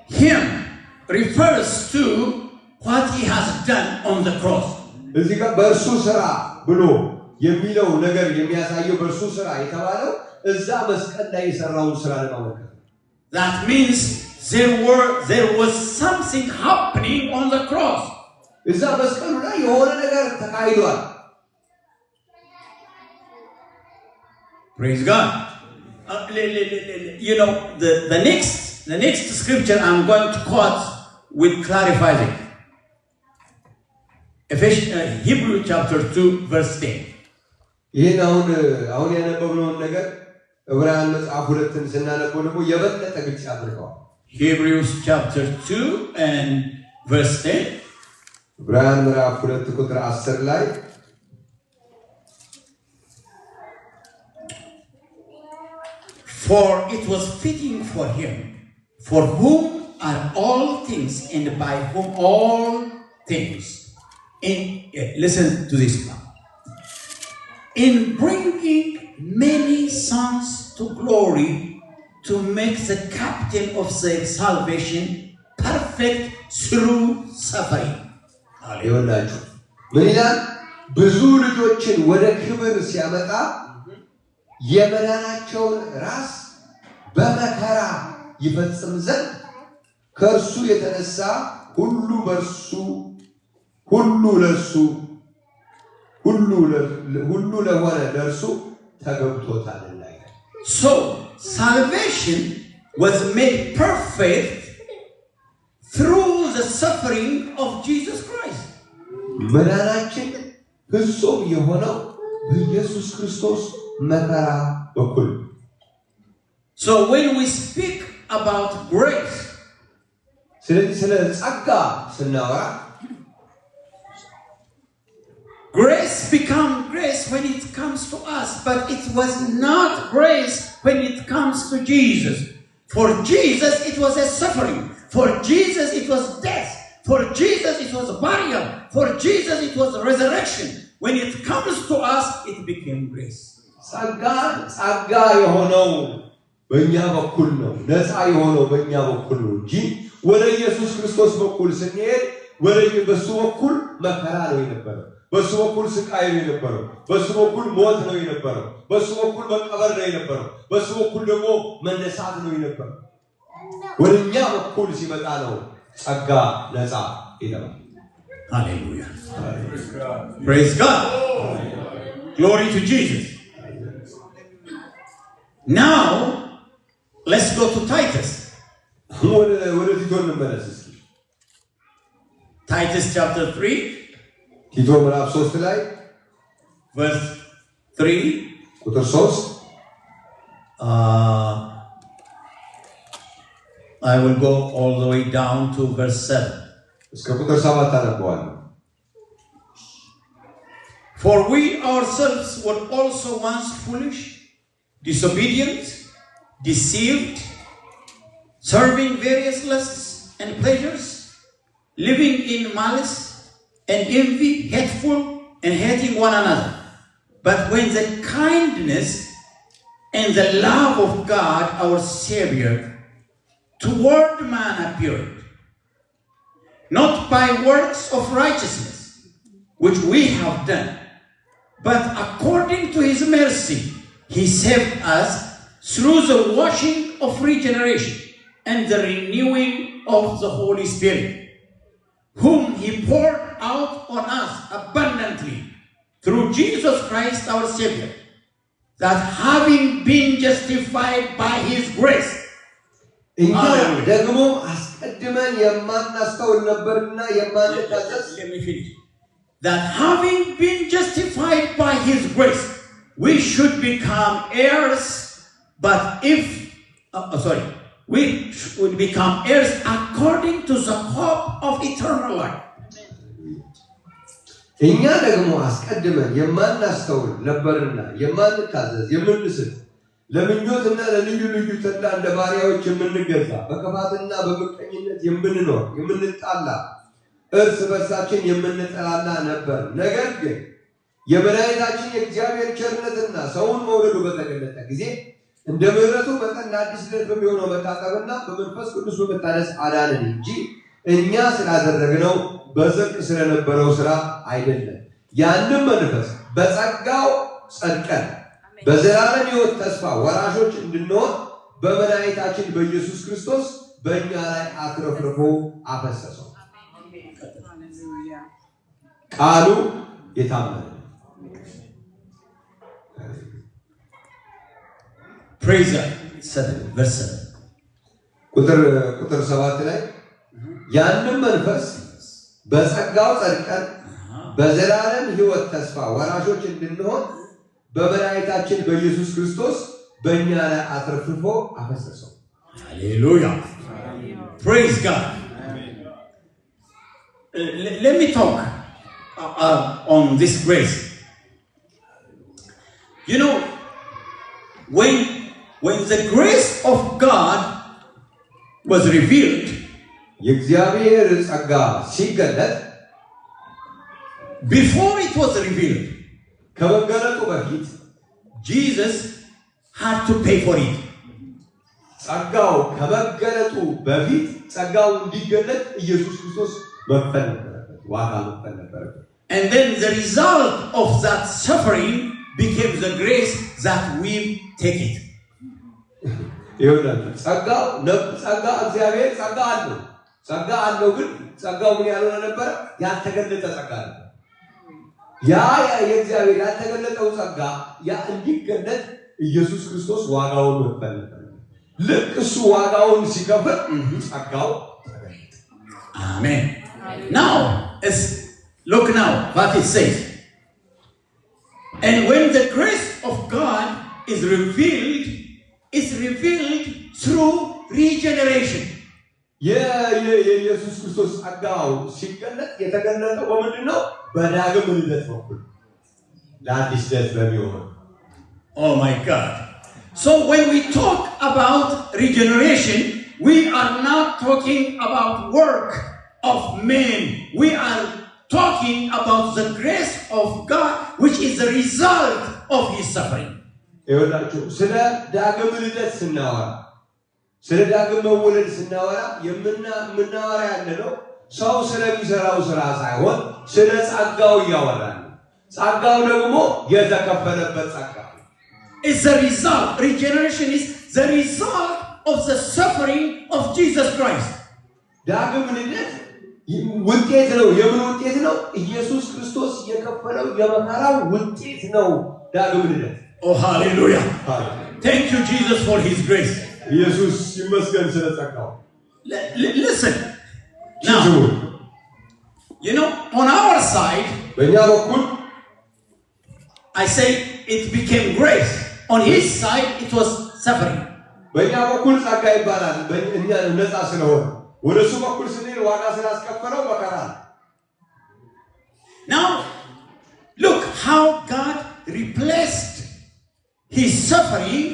him refers to what he has done on the cross. እዚህ ጋር በእርሱ ስራ ብሎ የሚለው ነገር የሚያሳየው በእርሱ ስራ የተባለው እዛ መስቀል ላይ የሰራውን ስራ ለማመልከት That means there was something happening on the cross. እዛ መስቀሉ ላይ የሆነ ነገር ተካሂዷል Praise God. You know, the next scripture I'm going to quote will clarify it. Hebrew chapter 2 verse 10. ይሄን አሁን ያነበብነውን ነገር ዕብራውያን መጽሐፍ 2ን ስናነበው ደግሞ የበለጠ ግልጽ ያደርገዋል Hebrews chapter 2 and verse 10. ዕብራውያን ምዕራፍ 2 ቁጥር 10 ላይ For it was fitting for him, for whom are all things and by whom all things. Listen to this now. In bringing many sons to glory, to make the captain of their salvation perfect through suffering. ይወላችሁ ምን ይላል ብዙ ልጆችን ወደ ክብር ሲያመጣ የመዳናቸውን ራስ በመከራ ይፈጽም ዘንድ ከእርሱ የተነሳ ሁሉ በእርሱ ሁሉ ለእርሱ ሁሉ ለሆነ ለእርሱ ተገብቶታልና። So salvation was made perfect through the suffering of Jesus Christ. መዳናችን ፍጹም የሆነው በኢየሱስ ክርስቶስ መከራ በኩል። So when we speak about grace, ስለዚህ ስለ ጸጋ ስናወራ grace become grace when it comes to us, but it was not grace when it comes to Jesus. For Jesus it was a suffering. For Jesus it was death. For Jesus it was burial. For Jesus it was resurrection. When it comes to us, it became grace. ጸጋ የሆነው በእኛ በኩል ነው። ነፃ የሆነው በእኛ በኩል ነው እንጂ ወደ ኢየሱስ ክርስቶስ በኩል ስንሄድ ወደ በሱ በኩል መከራ ነው የነበረው። በሱ በኩል ስቃይ ነው የነበረው። በሱ በኩል ሞት ነው የነበረው። በሱ በኩል መቀበር ነው የነበረው። በሱ በኩል ደግሞ መነሳት ነው የነበረው። ወደኛ በኩል ሲመጣ ነው ጸጋ ነፃ ይላል። Hallelujah. Praise God. Glory to Jesus. Now let's go to Titus. ወደ ቲቶ እንመለስ እስኪ። Titus chapter 3 ቲቶ ምዕራፍ 3 ላይ verse 3 ቁጥር 3 I will go all the way down to verse 7. እስከ ቁጥር 7 አነበዋለሁ። For we ourselves were also once foolish, disobedient, deceived, serving various lusts and pleasures, living in malice and envy, hateful and hating one another. But when the kindness and the love of God our Savior toward man appeared, not by works of righteousness which we have done, but according to his mercy he saved us through the washing of regeneration and the renewing of the Holy Spirit, whom he poured out on us abundantly through Jesus Christ our Savior, that having been justified by his grace, እኛ ደግሞ አስቀድመን የማናስተውል ነበርና የማንታዘዝ let me finish. That having been justified by his grace, we should become heirs, but we should become heirs according to the hope of eternal life. እኛ ደግሞ አስቀድመን የማናስተውል ነበርና የማንታዘዝ የምንስት ለምኞትና ለልዩ ልዩ ተድላ እንደ ባሪያዎች የምንገዛ በክፋትና በምቀኝነት የምንኖር የምንጣላ እርስ በርሳችን የምንጠላላ ነበር። ነገር ግን የመድኃኒታችን የእግዚአብሔር ቸርነትና ሰውን መውደዱ በተገለጠ ጊዜ እንደ ምሕረቱ መጠን አዲስ ልደት በሚሆነው መታጠብና በመንፈስ ቅዱስ በመታደስ አዳነን እንጂ እኛ ስላደረግነው በጽድቅ ስለነበረው ስራ አይደለም። ያንም መንፈስ በጸጋው ጸድቀን በዘላለም ሕይወት ተስፋ ወራሾች እንድንሆን በመድኃኒታችን በኢየሱስ ክርስቶስ በእኛ ላይ አትረፍርፎ አፈሰሰው። ቃሉ የታመነ Praise God. 7 verse 7. ቁጥር 7 ላይ ያንም መንፈስ በጸጋው ጸድቀን በዘላለም ሕይወት ተስፋ ወራሾች እንድንሆን በመድኃኒታችን በኢየሱስ ክርስቶስ በእኛ ላይ አትረፍርፎ አፈሰሰው። Hallelujah. Praise God. Let me talk on this grace. You know, when the grace of God was revealed, የእግዚአብሔር ጸጋ ሲገለጥ before it was revealed, ከመገለጡ በፊት Jesus had to pay for it. ጸጋው ከመገለጡ በፊት ጸጋው እንዲገለጥ ኢየሱስ ክርስቶስ መክፈል ነበረበት፣ ዋጋ መክፈል ነበረበት። And then the result of that suffering became the grace that we take it. ይኸውልህ ጸጋው እግዚአብሔር ጸጋ አለው ግን ጸጋው ምን ያልሆነ ነበር ያልተገለጠ ጸጋ ነው ያ የእግዚአብሔር ያልተገለጠው ጸጋ ያ እንዲገለጥ ኢየሱስ ክርስቶስ ዋጋውን ከፈለ ልክ እሱ ዋጋውን ሲከፍል ጸጋው ተገለጠ አሜን now look now what it says and when the grace of God is revealed it's revealed through regeneration የኢየሱስ ክርስቶስ ጸጋው ሲገለጥ የተገለጠው በምንድነው በዳግም ልደት በኩል ለአዲስ ልደት በሚሆን oh my god so when we talk about regeneration we are not talking about work of men we are talking about the grace of God which is the result of his suffering ይኸውላችሁ ስለ ዳግም ልደት ስናወራ ስለ ዳግም መወለድ ስናወራ የምናወራ ያለነው ሰው ስለሚሰራው ስራ ሳይሆን ስለ ጸጋው ያወራል ጸጋው ደግሞ የተከፈለበት ጸጋ is the result regeneration is the result of the suffering of Jesus Christ ዳግም ልደት ውጤት ነው የምን ውጤት ነው ኢየሱስ ክርስቶስ የከፈለው የመከራው ውጤት ነው ዳግም ልደት oh hallelujah thank you Jesus for his grace ኢየሱስ ይመስገን ስለ ጸጋው listen now you know on our side በእኛ በኩል I say it became grace on his side it was suffering በእኛ በኩል ጸጋ ይባላል በእኛ ነፃ ስለሆነ ወደሱ በኩል ስንል ዋጋ ስላስከፈለው መከራ now look how God replaced his suffering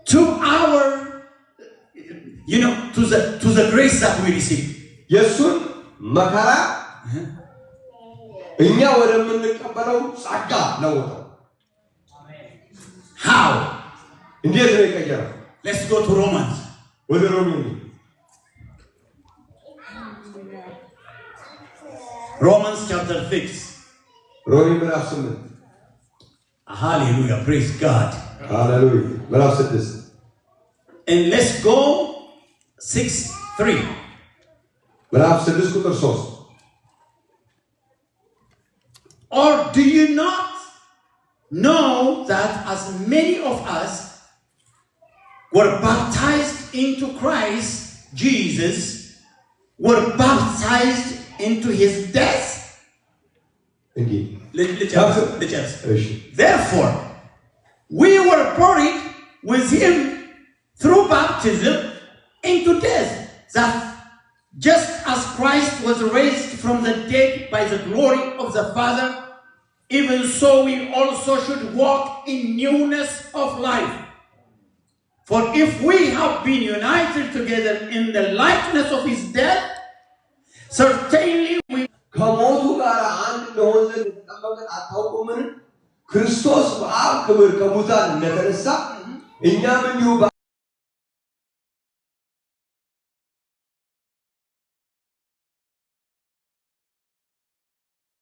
to our to the grace that we receive የሱን መከራ እኛ ወደምንቀበለው ጸጋ ለወጠው how እንዴት ነው የቀየረው let's go to Romans ወደ Romans chapter 6 ሮሜ ምዕራፍ 8 hallelujah praise God hallelujah ምዕራፍ 6 and let's go 6:3 ምዕራፍ 6 ቁጥር 3 or do you not know that as many of us were baptized into Christ Jesus were baptized into his death therefore we were buried with him through baptism into death that just as Christ was raised from the dead by the glory of the Father even so we also should walk in newness of life for if we have been united together in the likeness of his death certainly we ከሞቱ ጋር አንድ እንደሆነ ተጠመቀን አታውቁምን ክርስቶስ በአብ ክብር ከሙታን እንደተነሳ እኛም እንዲሁ